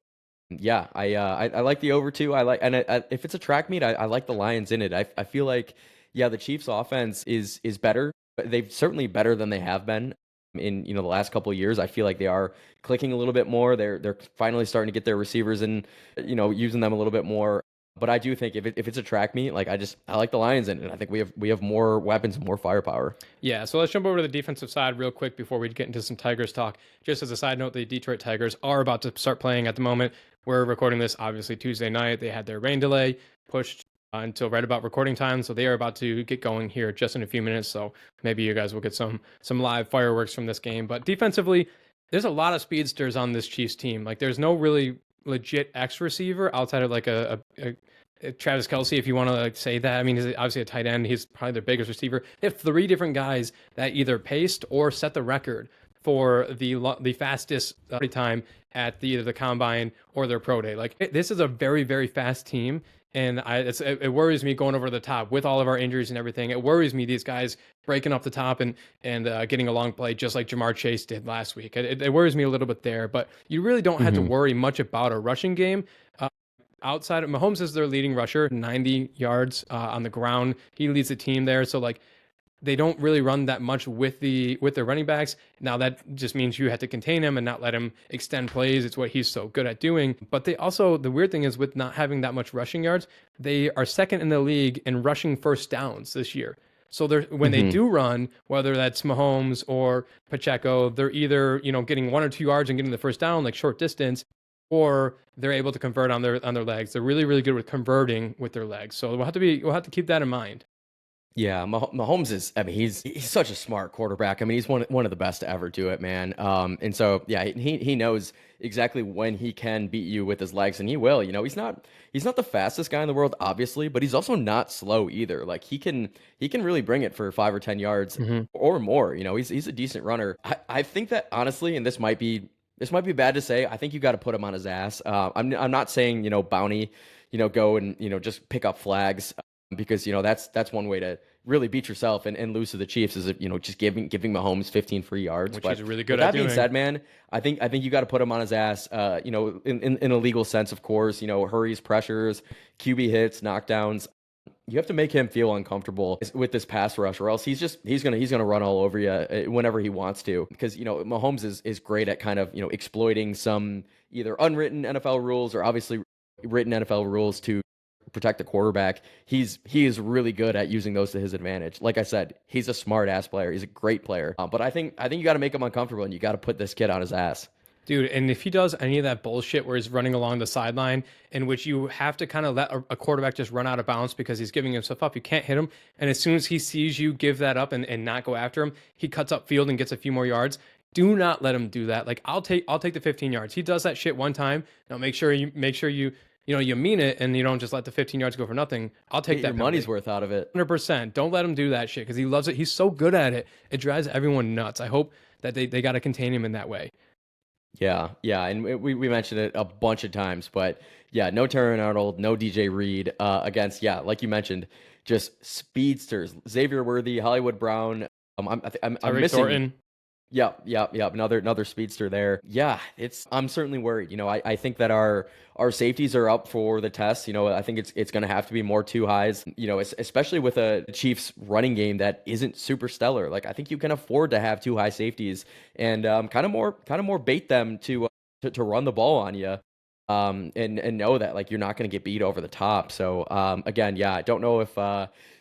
C: yeah, I like the over too. If it's a track meet, I like the Lions in it. I feel like yeah, the Chiefs' offense is better. They've certainly better than they have been in the last couple of years. I feel like they are clicking a little bit more. They're finally starting to get their receivers and using them a little bit more. But I do think if it's a track meet, like I like the Lions in it. I think we have more weapons, more firepower.
A: Yeah, so let's jump over to the defensive side real quick before we get into some Tigers talk. Just as a side note, the Detroit Tigers are about to start playing at the moment. We're recording this obviously Tuesday night. They had their rain delay pushed until right about recording time, so they are about to get going here just in a few minutes. So maybe you guys will get some live fireworks from this game. But defensively, there's a lot of speedsters on this Chiefs team. Like there's no really legit X receiver outside of like a Travis Kelce, if you want to say that. I mean, he's obviously a tight end. He's probably their biggest receiver. They have 3 different guys that either paced or set the record for the fastest time at either the combine or their pro day. Like this is a very, very fast team. And it worries me going over the top with all of our injuries and everything. It worries me these guys breaking up the top and getting a long play just like Jamar Chase did last week. It worries me a little bit there, but you really don't have to worry much about a rushing game. Outside of Mahomes is their leading rusher, 90 yards on the ground. He leads the team there. So like they don't really run that much with their running backs. Now that just means you have to contain him and not let him extend plays. It's what he's so good at doing. But they also, the weird thing is with not having that much rushing yards, they are second in the league in rushing first downs this year. So when they do run, whether that's Mahomes or Pacheco, they're either getting 1 or 2 yards and getting the first down, like short distance, or they're able to convert on their legs. They're really, really good with converting with their legs. So we'll have to keep that in mind.
C: Yeah, Mahomes is. I mean, he's such a smart quarterback. I mean, he's one of the best to ever do it, man. And so yeah, he knows exactly when he can beat you with his legs, and he will. He's not the fastest guy in the world, obviously, but he's also not slow either. Like he can really bring it for 5 or 10 yards or more. He's a decent runner. I think that honestly, and this might be bad to say, I think you got to put him on his ass. I'm not saying bounty, go and just pick up flags. Because that's one way to really beat yourself and lose to the Chiefs is just giving Mahomes 15 free yards.
A: Which
C: but
A: he's really good at doing.
C: That being said, man, I think you got to put him on his ass. In a legal sense, of course. Hurries, pressures, QB hits, knockdowns. You have to make him feel uncomfortable with this pass rush, or else he's gonna run all over you whenever he wants to. Because Mahomes is great at kind of exploiting some either unwritten NFL rules or obviously written NFL rules to protect the quarterback. He is really good at using those to his advantage. Like I said, he's a smart ass player. He's a great player. But I think you got to make him uncomfortable, and you got to put this kid on his ass.
A: Dude, and if he does any of that bullshit where he's running along the sideline, in which you have to kind of let a quarterback just run out of bounds because he's giving himself up, you can't hit him. And as soon as he sees you give that up and not go after him, he cuts up field and gets a few more yards. Do not let him do that. Like I'll take the 15 yards. He does that shit one time. Now make sure you you mean it, and you don't just let the 15 yards go for nothing. I'll take that.
C: Your money's worth out of it.
A: 100%. Don't let him do that shit because he loves it. He's so good at it. It drives everyone nuts. I hope that they got to contain him in that way.
C: Yeah, and we mentioned it a bunch of times, but yeah, no Terry Arnold, no DJ Reed against, like you mentioned, just speedsters. Xavier Worthy, Hollywood Brown. I'm missing.
A: Thornton.
C: Yep. Another speedster there. Yeah, I'm certainly worried. I think that our safeties are up for the test. I think it's going to have to be more 2 highs. Especially with a Chiefs running game that isn't super stellar. Like I think you can afford to have 2 high safeties and kind of more bait them to run the ball on you. And know that like you're not going to get beat over the top. So again, I don't know if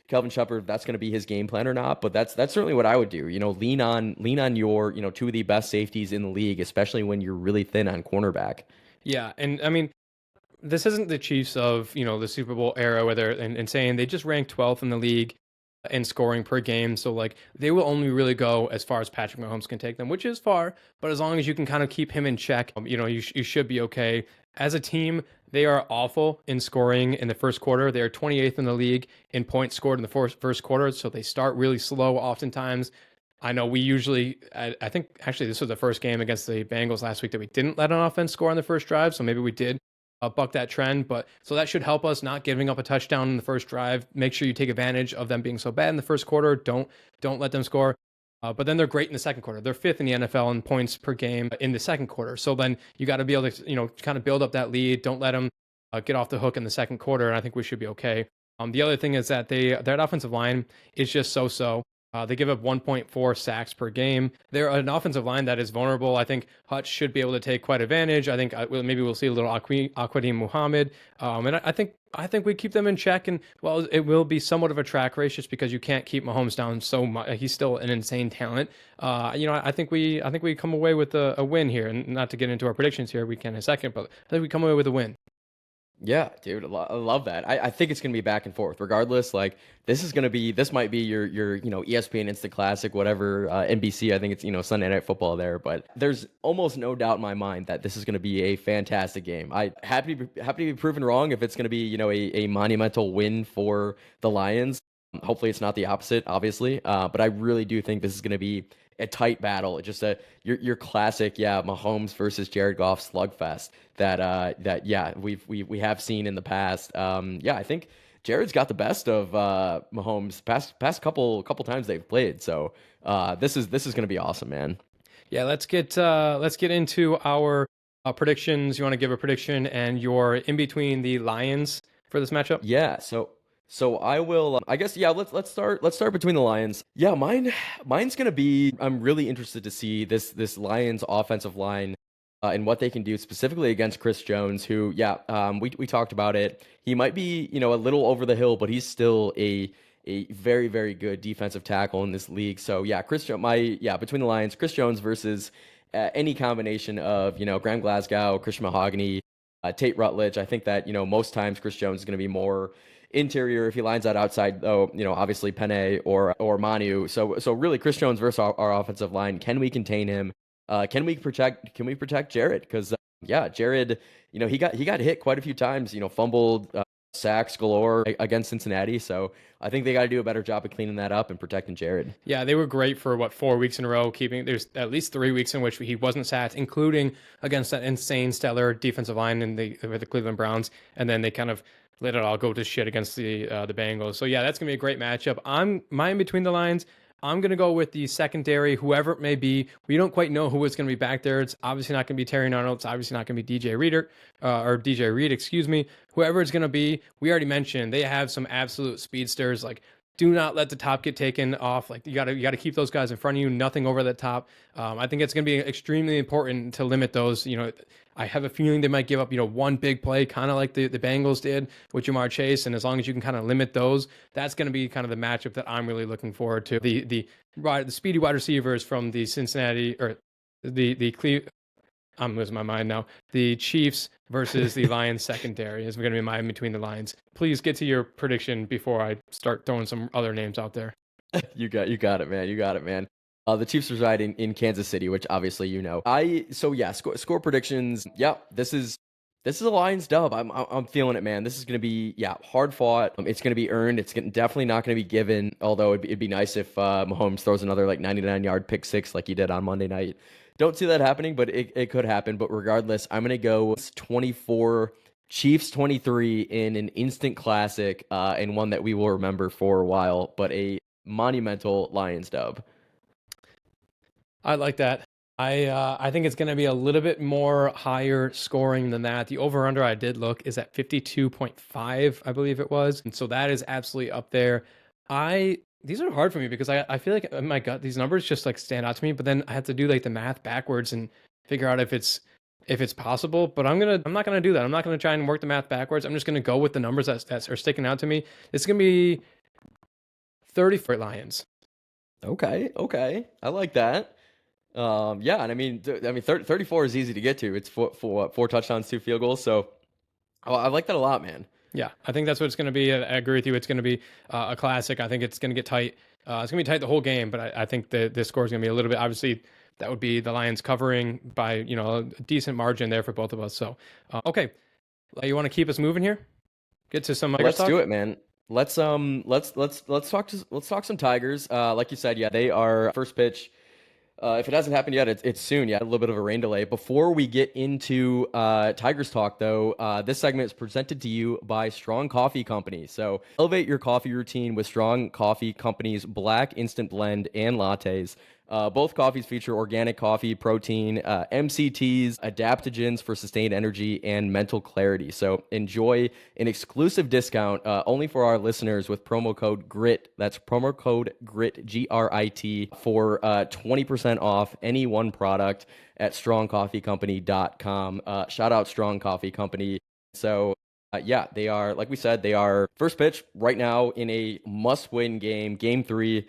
C: Kelvin Shepard, that's going to be his game plan or not, but that's certainly what I would do. Lean on your 2 of the best safeties in the league, especially when you're really thin on cornerback.
A: Yeah, and I mean, this isn't the Chiefs of the Super Bowl era where they're and saying they just ranked 12th in the league in scoring per game. So like they will only really go as far as Patrick Mahomes can take them, which is far. But as long as you can kind of keep him in check, you should be okay. As a team, they are awful in scoring in the first quarter. They are 28th in the league in points scored in the first quarter. So they start really slow oftentimes. I know we usually, I think actually this was the first game against the Bengals last week that we didn't let an offense score on the first drive. So maybe we did buck that trend. But so that should help us not giving up a touchdown in the first drive. Make sure you take advantage of them being so bad in the first quarter. Don't let them score. But then they're great in the second quarter. They're fifth in the NFL in points per game in the second quarter. So then you got to be able to, kind of build up that lead. Don't let them get off the hook in the second quarter. And I think we should be okay. The other thing is that their offensive line is just so. They give up 1.4 sacks per game. They're an offensive line that is vulnerable. I think Hutch should be able to take quite advantage. I think maybe we'll see a little Aquadim Muhammad. And I think we keep them in check. And well, it will be somewhat of a track race just because you can't keep Mahomes down so much. He's still an insane talent. I think we come away with a win here. And not to get into our predictions here, we can in a second, but I think we come away with a win.
C: Yeah, dude, I love that. I think it's gonna be back and forth. Regardless, like this might be your ESPN Instant Classic, whatever, NBC. I think it's Sunday Night Football there, but there's almost no doubt in my mind that this is gonna be a fantastic game. I happy to be proven wrong if it's gonna be a monumental win for the Lions. Hopefully, it's not the opposite, obviously. But I really do think this is gonna be a tight battle. Just your classic, Mahomes versus Jared Goff slugfest that we have seen in the past. I think Jared's got the best of Mahomes past couple times they've played. So this is going to be awesome, man.
A: Yeah, let's get into our predictions. You want to give a prediction and you're in between the Lions for this matchup?
C: Yeah, so I will. I guess Let's start between the Lions. Yeah, mine's gonna be. I'm really interested to see this Lions offensive line and what they can do specifically against Chris Jones. Who, we talked about it. He might be a little over the hill, but he's still a very very good defensive tackle in this league. So Chris Jones. Between the Lions, Chris Jones versus any combination of Graham Glasgow, Christian Mahogany, Tate Rutledge. I think that most times Chris Jones is going to be more interior. If he lines out outside, though, obviously Penne or Manu. So really, Chris Jones versus our offensive line. Can we contain him? Can we protect Jared? Because Jared, he got hit quite a few times. Fumbled, sacks galore against Cincinnati. So I think they got to do a better job of cleaning that up and protecting Jared.
A: Yeah, they were great for 4 weeks in a row. There's at least 3 weeks in which he wasn't sacked, including against that insane stellar defensive line in the Cleveland Browns, and then they kind of let it all go to shit against the Bengals. So that's gonna be a great matchup. Mine between the lines. I'm gonna go with the secondary, whoever it may be. We don't quite know who is gonna be back there. It's obviously not gonna be Terry Arnold. It's obviously not gonna be DJ Reed, excuse me. Whoever it's gonna be, we already mentioned they have some absolute speedsters. Like, do not let the top get taken off. Like you gotta keep those guys in front of you. Nothing over the top. I think it's gonna be extremely important to limit those. I have a feeling they might give up, one big play, kind of like the Bengals did with Jamar Chase. And as long as you can kind of limit those, that's going to be kind of the matchup that I'm really looking forward to. The speedy wide receivers from the Cincinnati or I'm losing my mind now. The Chiefs versus the Lions secondary is going to be mine between the lines. Please get to your prediction before I start throwing some other names out there.
C: You got it, man. You got it, man. The Chiefs reside in Kansas City, which obviously score predictions. Yeah, this is a Lions dub. I'm feeling it, man. This is gonna be hard fought. It's gonna be earned. It's definitely not gonna be given. Although it'd be nice if Mahomes throws another 99-yard pick six like he did on Monday night. Don't see that happening, but it could happen. But regardless, I'm gonna go 24. Chiefs 23 in an instant classic and one that we will remember for a while, but a monumental Lions dub.
A: I like that. I think it's going to be a little bit more higher scoring than that. The over-under I did look is at 52.5, I believe it was. And so that is absolutely up there. These are hard for me because I feel like in my gut, these numbers just like stand out to me, but then I have to do like the math backwards and figure out if it's possible. But I'm not gonna do that. I'm not gonna try and work the math backwards. I'm just gonna go with the numbers that are sticking out to me. It's gonna be 30 for Lions.
C: Okay. I like that. And I mean 34 is easy to get to. It's four touchdowns, 2 field goals. So I like that a lot, man.
A: Yeah, I think that's what it's going to be. I agree with you. It's going to be a classic. I think it's going to get tight. It's going to be tight the whole game, but I think the score is going to be a little bit. Obviously, that would be the Lions covering by a decent margin there for both of us. So, okay, you want to keep us moving here? Get to some.
C: Let's do it, man. Let's talk some Tigers. Like you said, yeah, they are first pitch. If it hasn't happened yet, it's soon. Yeah, a little bit of a rain delay. Before we get into Tigers talk, though, this segment is presented to you by Strong Coffee Company. So elevate your coffee routine with Strong Coffee Company's black instant blend and lattes. Both coffees feature organic coffee, protein, MCTs, adaptogens for sustained energy, and mental clarity. So enjoy an exclusive discount only for our listeners with promo code GRIT. That's promo code GRIT, GRIT, for 20% off any one product at strongcoffeecompany.com. Shout out Strong Coffee Company. So yeah, they are, like we said, they are first pitch right now in a must-win game, Game 3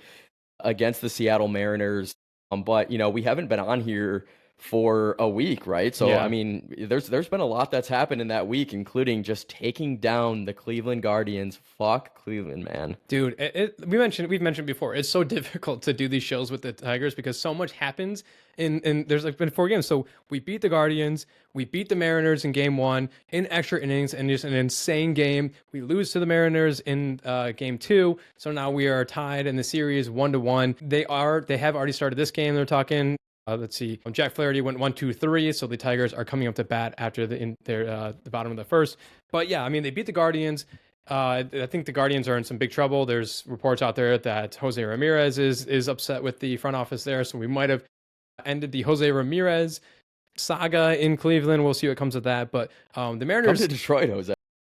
C: against the Seattle Mariners. But we haven't been on here for a week, right? So
A: Yeah.
C: I mean, there's been a lot that's happened in that week, including just taking down the Cleveland Guardians. Fuck Cleveland, man.
A: Dude, we've mentioned before, it's so difficult to do these shows with the Tigers because so much happens in there's like been 4 games. So we beat the Guardians, we beat the Mariners in game 1 in extra innings, and just an insane game. We lose to the Mariners in game 2, so now we are tied in the series 1-1. They have already started this game. They're talking. Let's see. Jack Flaherty went 1-2-3, so the Tigers are coming up to bat after the bottom of the first. But yeah, I mean, they beat the Guardians. I think the Guardians are in some big trouble. There's reports out there that Jose Ramirez is upset with the front office there, so we might have ended the Jose Ramirez saga in Cleveland. We'll see what comes of that. But the Mariners
C: Come to Detroit, Jose.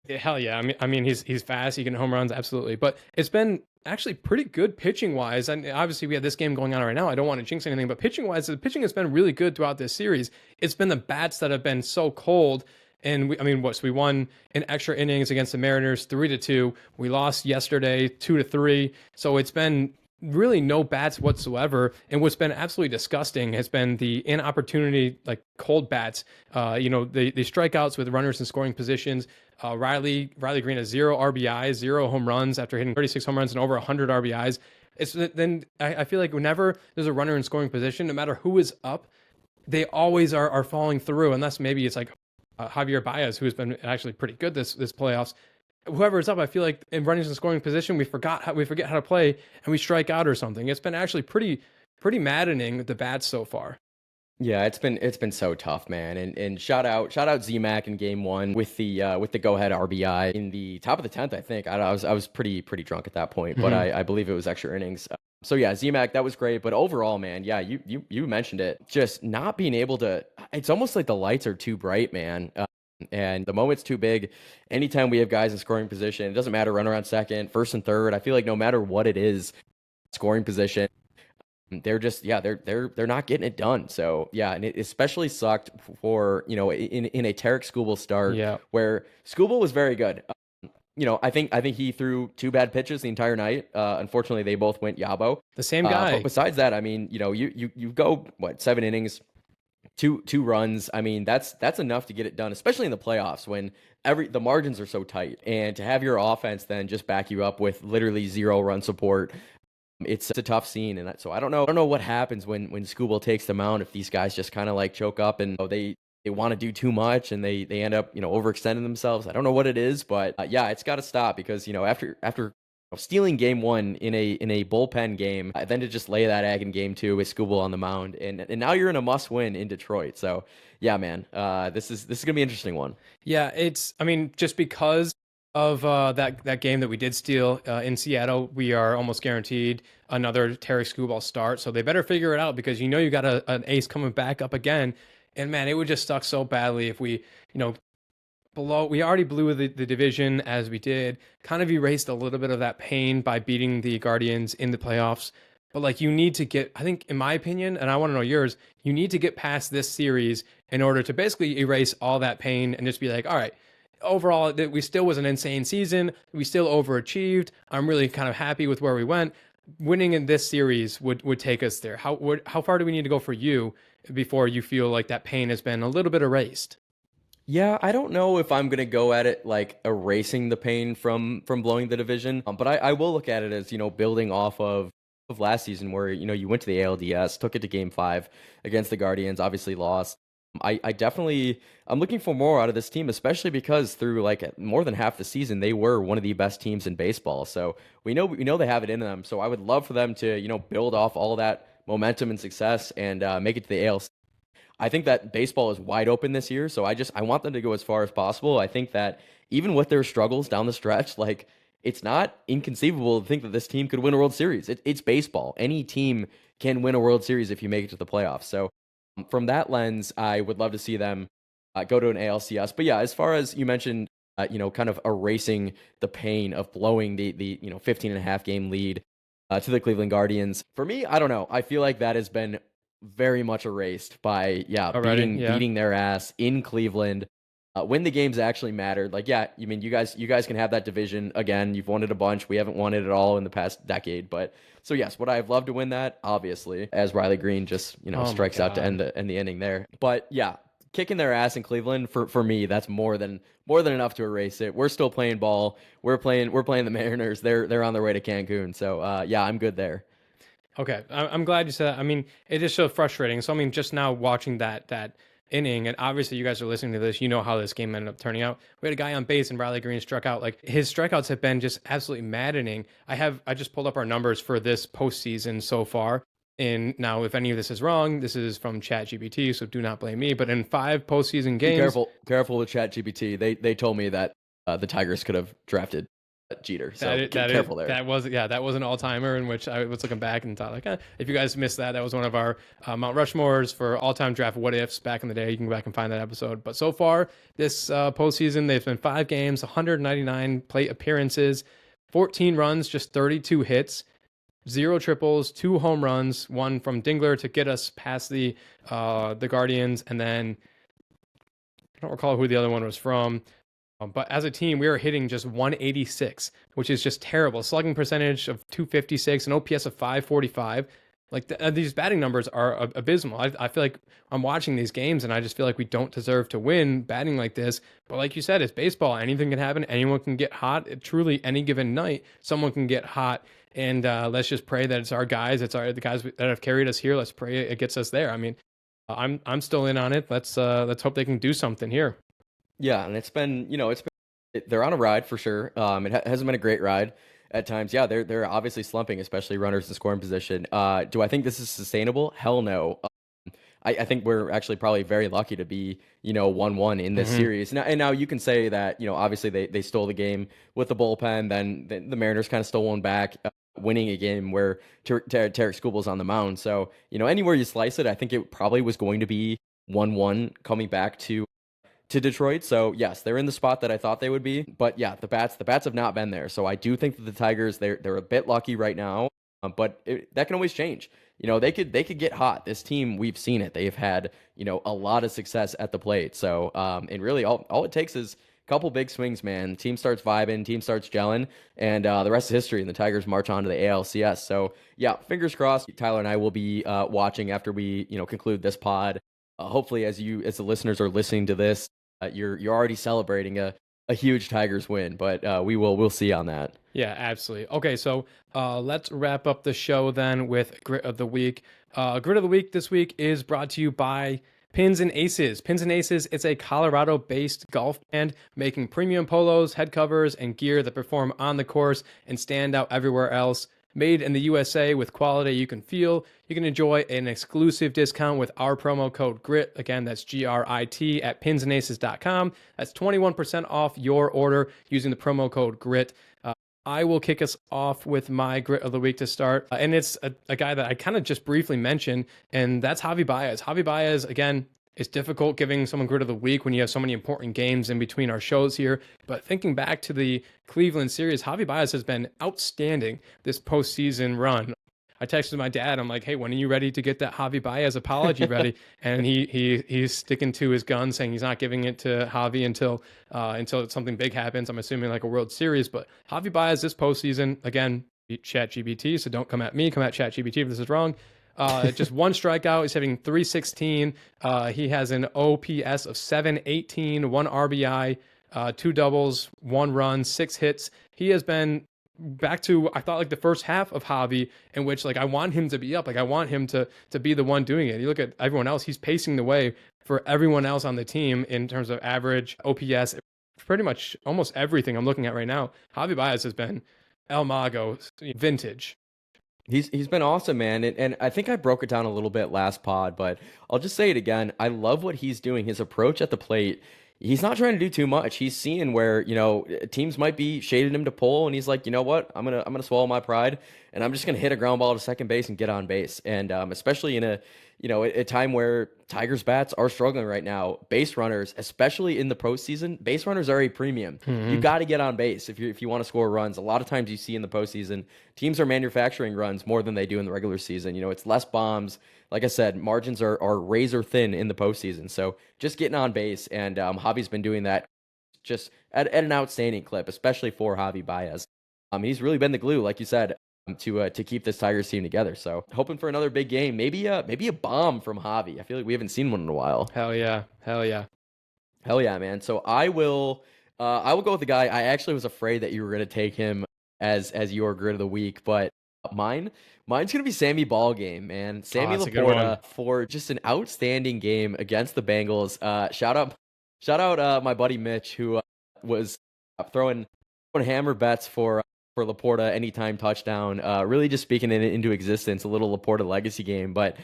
A: Hell yeah. I mean he's fast, he can home runs, absolutely. But it's been actually pretty good pitching wise. And obviously we have this game going on right now. I don't want to jinx anything, but pitching wise, the pitching has been really good throughout this series. It's been the bats that have been so cold. And we won in extra innings against the Mariners 3-2. We lost yesterday 2-3. So it's been really no bats whatsoever. And what's been absolutely disgusting has been the inopportunity, like cold bats. The strikeouts with runners in scoring positions. Riley Green has 0 RBIs, 0 home runs after hitting 36 home runs and over 100 RBIs. I feel like whenever there's a runner in scoring position, no matter who is up, they always are falling through, unless maybe it's like Javier Baez, who has been actually pretty good this playoffs. Whoever is up, I feel like in runners in scoring position, we forget how to play and we strike out or something. It's been actually pretty maddening with the bats so far.
C: Yeah, it's been so tough, man. And shout out Z-Mac in game 1 with the go ahead RBI in the top of the 10th, I think. I was pretty drunk at that point, but I believe it was extra innings. So yeah, Z-Mac, that was great. But overall, man, yeah, you mentioned it. Just not being able to, it's almost like the lights are too bright, man. And the moment's too big. Anytime we have guys in scoring position, it doesn't matter, run around second, first and third. I feel like no matter what it is, scoring position, they're just, yeah, they're not getting it done. So yeah, and it especially sucked for, in a Tarek Skubal start, where Skubal was very good. I think he threw 2 bad pitches the entire night. Unfortunately, they both went Yabo.
A: The same guy.
C: But besides that, I mean, you go 7 innings, two runs. I mean, that's enough to get it done, especially in the playoffs when the margins are so tight, and to have your offense then just back you up with literally 0 run support. It's a tough scene, and so I don't know what happens when Skubal takes them out, if these guys just kind of like choke up and they want to do too much and they end up overextending themselves. I don't know what it is, but yeah, it's got to stop, because after stealing game 1 in a bullpen game, then to just lay that egg in game 2 with Skubal on the mound, and now you're in a must win in Detroit. So yeah, man, this is gonna be an interesting one.
A: Yeah, just because of that game that we did steal in Seattle, we are almost guaranteed another Tarek Skubal start. So they better figure it out, because you got an ace coming back up again. And man, it would just suck so badly if we, we already blew the division as we did, kind of erased a little bit of that pain by beating the Guardians in the playoffs. But like, you need to get, I think in my opinion, and I want to know yours, you need to get past this series in order to basically erase all that pain and just be like, all right, overall, we still was an insane season. We still overachieved. I'm really kind of happy with where we went. Winning in this series would take us there. How far do we need to go for you before you feel like that pain has been a little bit erased?
C: Yeah, I don't know if I'm gonna go at it like erasing the pain from blowing the division, but I will look at it as building off of last season where you went to the ALDS, took it to Game 5 against the Guardians, obviously lost. I definitely I'm looking for more out of this team, especially because through like more than half the season they were one of the best teams in baseball. So we know they have it in them. So I would love for them to build off all that momentum and success and make it to the ALC. I think that baseball is wide open this year, so I want them to go as far as possible. I think that even with their struggles down the stretch, like it's not inconceivable to think that this team could win a World Series. It's baseball. Any team can win a World Series if you make it to the playoffs. So from that lens, I would love to see them go to an ALCS. But yeah, as far as you mentioned, kind of erasing the pain of blowing the 15 and a half game lead to the Cleveland Guardians. For me, I don't know. I feel like that has been very much erased by
A: Already, yeah.
C: beating their ass in Cleveland when the games actually mattered. Like I mean you guys can have that division again. You've won it a bunch. We haven't won it at all in the past decade. But so yes, would I have loved to win that? Obviously, as Riley Green just
A: Oh my
C: strikes out to
A: God.
C: end the inning there. But yeah, kicking their ass in Cleveland for me, that's more than enough to erase it. We're still playing ball. We're playing the Mariners. They're on their way to Cancun. So yeah, I'm good there.
A: Okay, I'm glad you said that. I mean, it is so frustrating. So I mean, just now watching that inning, and obviously you guys are listening to this, you know how this game ended up turning out. We had a guy on base, and Riley Green struck out. Like his strikeouts have been just absolutely maddening. I just pulled up our numbers for this postseason so far. And now, if any of this is wrong, this is from ChatGPT, so do not blame me. But in 5 postseason
C: Be
A: games,
C: careful with ChatGPT. They told me that the Tigers could have drafted Jeter. So careful there.
A: that was an all timer in which I was looking back and thought like, if you guys missed that, that was one of our Mount Rushmores for all time draft what ifs back in the day. You can go back and find that episode. But so far this postseason, they've been 5 games, 199 plate appearances, 14 runs, just 32 hits. 0 triples, 2 home runs, one from Dingler to get us past the Guardians, and then I don't recall who the other one was from. But as a team, we are hitting just 186, which is just terrible. Slugging percentage of 256, an OPS of 545. Like these batting numbers are abysmal. I feel like I'm watching these games and I just feel like we don't deserve to win batting like this. But like you said, it's baseball. Anything can happen. Anyone can get hot. Truly, any given night, someone can get hot. And let's just pray that it's our guys. It's the guys that have carried us here. Let's pray it gets us there. I mean, I'm still in on it. Let's hope they can do something here.
C: Yeah, and they're on a ride for sure. It hasn't been a great ride at times. Yeah, they're obviously slumping, especially runners in scoring position. Do I think this is sustainable? Hell no. I think we're actually probably very lucky to be 1-1 in this series. Now you can say that obviously they stole the game with the bullpen. Then the Mariners kind of stole one back. Winning a game where Tarek Skubal's on the mound. So, anywhere you slice it, I think it probably was going to be 1-1 coming back to Detroit. So yes, they're in the spot that I thought they would be. But yeah, the bats have not been there. So I do think that the Tigers they're a bit lucky right now. But that can always change. They could get hot. This team, we've seen it. They've had a lot of success at the plate. So and really all it takes is a couple big swings, man. Team starts vibing, team starts gelling, and the rest is history. And the Tigers march on to the ALCS. So yeah, fingers crossed. Tyler and I will be watching after we conclude this pod. Hopefully, as the listeners are listening to this, you're already celebrating a huge Tigers win, but we'll see on that.
A: Yeah, absolutely. Okay, so let's wrap up the show then with Grit of the Week. Grit of the Week this week is brought to you by Pins and Aces. Pins and Aces, it's a Colorado-based golf brand making premium polos, head covers, and gear that perform on the course and stand out everywhere else. Made in the USA with quality you can feel. You can enjoy an exclusive discount with our promo code GRIT. Again, that's GRIT at pinsandaces.com. That's 21% off your order using the promo code GRIT. I will kick us off with my Grit of the Week to start. And it's a guy that I kind of just briefly mentioned, and that's Javi Baez. Javi Baez, again, it's difficult giving someone Grit of the Week when you have so many important games in between our shows here. But thinking back to the Cleveland series, Javi Baez has been outstanding this postseason run. I texted my dad. I'm like, hey, when are you ready to get that Javi Baez apology ready? And he's sticking to his gun, saying he's not giving it to Javi until something big happens. I'm assuming like a World Series. But Javi Baez this postseason, again, ChatGPT, so don't come at me. Come at ChatGPT if this is wrong. Just one strikeout. He's hitting 316. He has an OPS of 718, one RBI, two doubles, one run, 6 hits. He has been back to, I thought, like the first half of Javi, in which like I want him to be up. Like I want him to be the one doing it. You look at everyone else, he's pacing the way for everyone else on the team in terms of average, OPS, pretty much almost everything I'm looking at right now. Javi Baez has been El Mago vintage.
C: He's been awesome, man. And I think I broke it down a little bit last pod, but I'll just say it again. I love what he's doing. His approach at the plate. He's not trying to do too much. He's seeing where, teams might be shading him to pull, and he's like, you know what? I'm gonna swallow my pride, and I'm just gonna hit a ground ball to second base and get on base. And especially in a time where Tigers bats are struggling right now, base runners, especially in the postseason, base runners are a premium. You got to get on base if you want to score runs. A lot of times you see in the postseason, teams are manufacturing runs more than they do in the regular season. It's less bombs. Like I said, margins are razor thin in the postseason. So just getting on base, and Javi's been doing that just at an outstanding clip, especially for Javi Baez. He's really been the glue, like you said, to keep this Tigers team together. So hoping for another big game, maybe a bomb from Javi. I feel like we haven't seen one in a while.
A: Hell yeah,
C: man. So I will go with the guy. I actually was afraid that you were gonna take him as your grid of the week, but mine's gonna be Sammy Ballgame, man. Sammy Laporta for just an outstanding game against the Bengals. Shout out my buddy Mitch, who was throwing hammer bets for Laporta anytime touchdown. Really just speaking it into existence, a little Laporta legacy game. But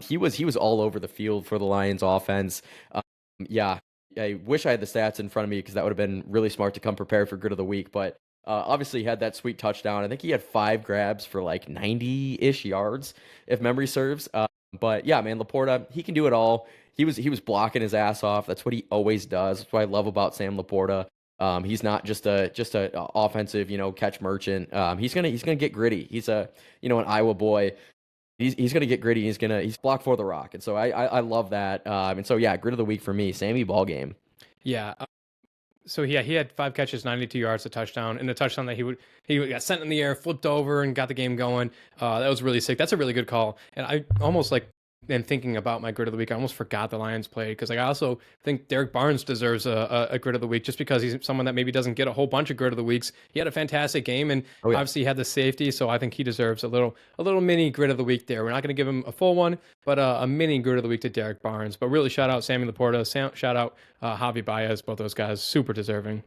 C: he was all over the field for the Lions offense. Yeah, I wish I had the stats in front of me, because that would have been really smart to come prepared for grid of the week. But obviously he had that sweet touchdown. I think he had 5 grabs for like 90-ish yards, if memory serves. But yeah, man, Laporta, he can do it all. He was blocking his ass off. That's what he always does. That's what I love about Sam Laporta. He's not just a offensive, catch merchant. He's gonna get gritty. He's an Iowa boy. He's gonna get gritty. He's blocked for the rock. And so I love that. And so yeah, grid of the week for me, Sammy Ballgame.
A: Yeah. So yeah, he had 5 catches, 92 yards, a touchdown, and a touchdown that he got sent in the air, flipped over, and got the game going. That was really sick. That's a really good call. And I almost and thinking about my grid of the week, I almost forgot the Lions played, because I also think Derek Barnes deserves a grid of the week, just because he's someone that maybe doesn't get a whole bunch of grid of the weeks. He had a fantastic game, and obviously he had the safety, so I think he deserves a little mini grid of the week there. We're not going to give him a full one, but a mini grid of the week to Derek Barnes. But really shout out Sammy Laporta, shout out Javi Baez, both those guys super deserving.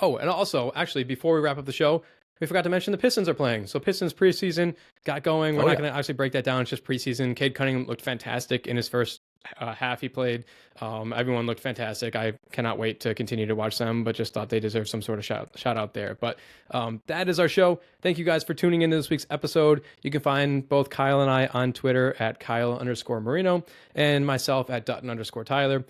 A: Oh, and also, actually, before we wrap up the show, we forgot to mention the Pistons are playing. So Pistons preseason got going. We're not going to actually break that down. It's just preseason. Cade Cunningham looked fantastic in his first half he played. Everyone looked fantastic. I cannot wait to continue to watch them, but just thought they deserve some sort of shout out there. But that is our show. Thank you guys for tuning into this week's episode. You can find both Kyle and I on Twitter at Kyle_Marino and myself at Dutton_Tyler.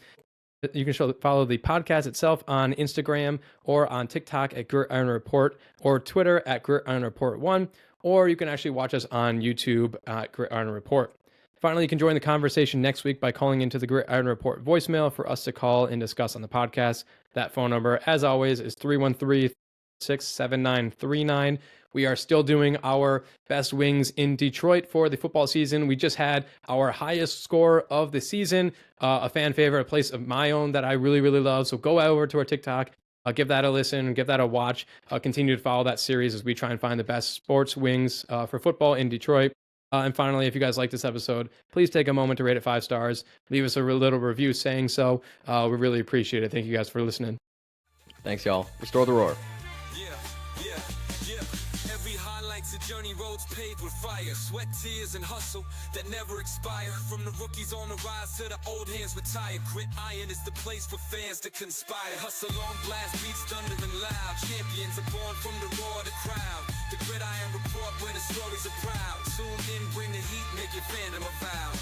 A: You can follow the podcast itself on Instagram or on TikTok at Gridiron Report, or Twitter at Gridiron Report 1, or you can actually watch us on YouTube at Gridiron Report. Finally, you can join the conversation next week by calling into the Gridiron Report voicemail for us to call and discuss on the podcast. That phone number, as always, is 313-679-3939. We are still doing our best wings in Detroit for the football season. We just had our highest score of the season, a fan favorite, a place of my own that I really, really love. So go over to our TikTok, give that a listen, give that a watch. Continue to follow that series as we try and find the best sports wings for football in Detroit. And finally, if you guys like this episode, please take a moment to rate it 5 stars. Leave us a little review saying so. We really appreciate it. Thank you guys for listening.
C: Thanks, y'all. Restore the roar.
B: A journey, roads paved with fire, sweat, tears, and hustle that never expire. From the rookies on the rise to the old hands retired. Grit iron is the place for fans to conspire. Hustle on, blast beats thundering loud. Champions are born from the roar of the crowd. The Gridiron Report, where the stories are proud. Tune in, bring the heat, make your fandom a vow.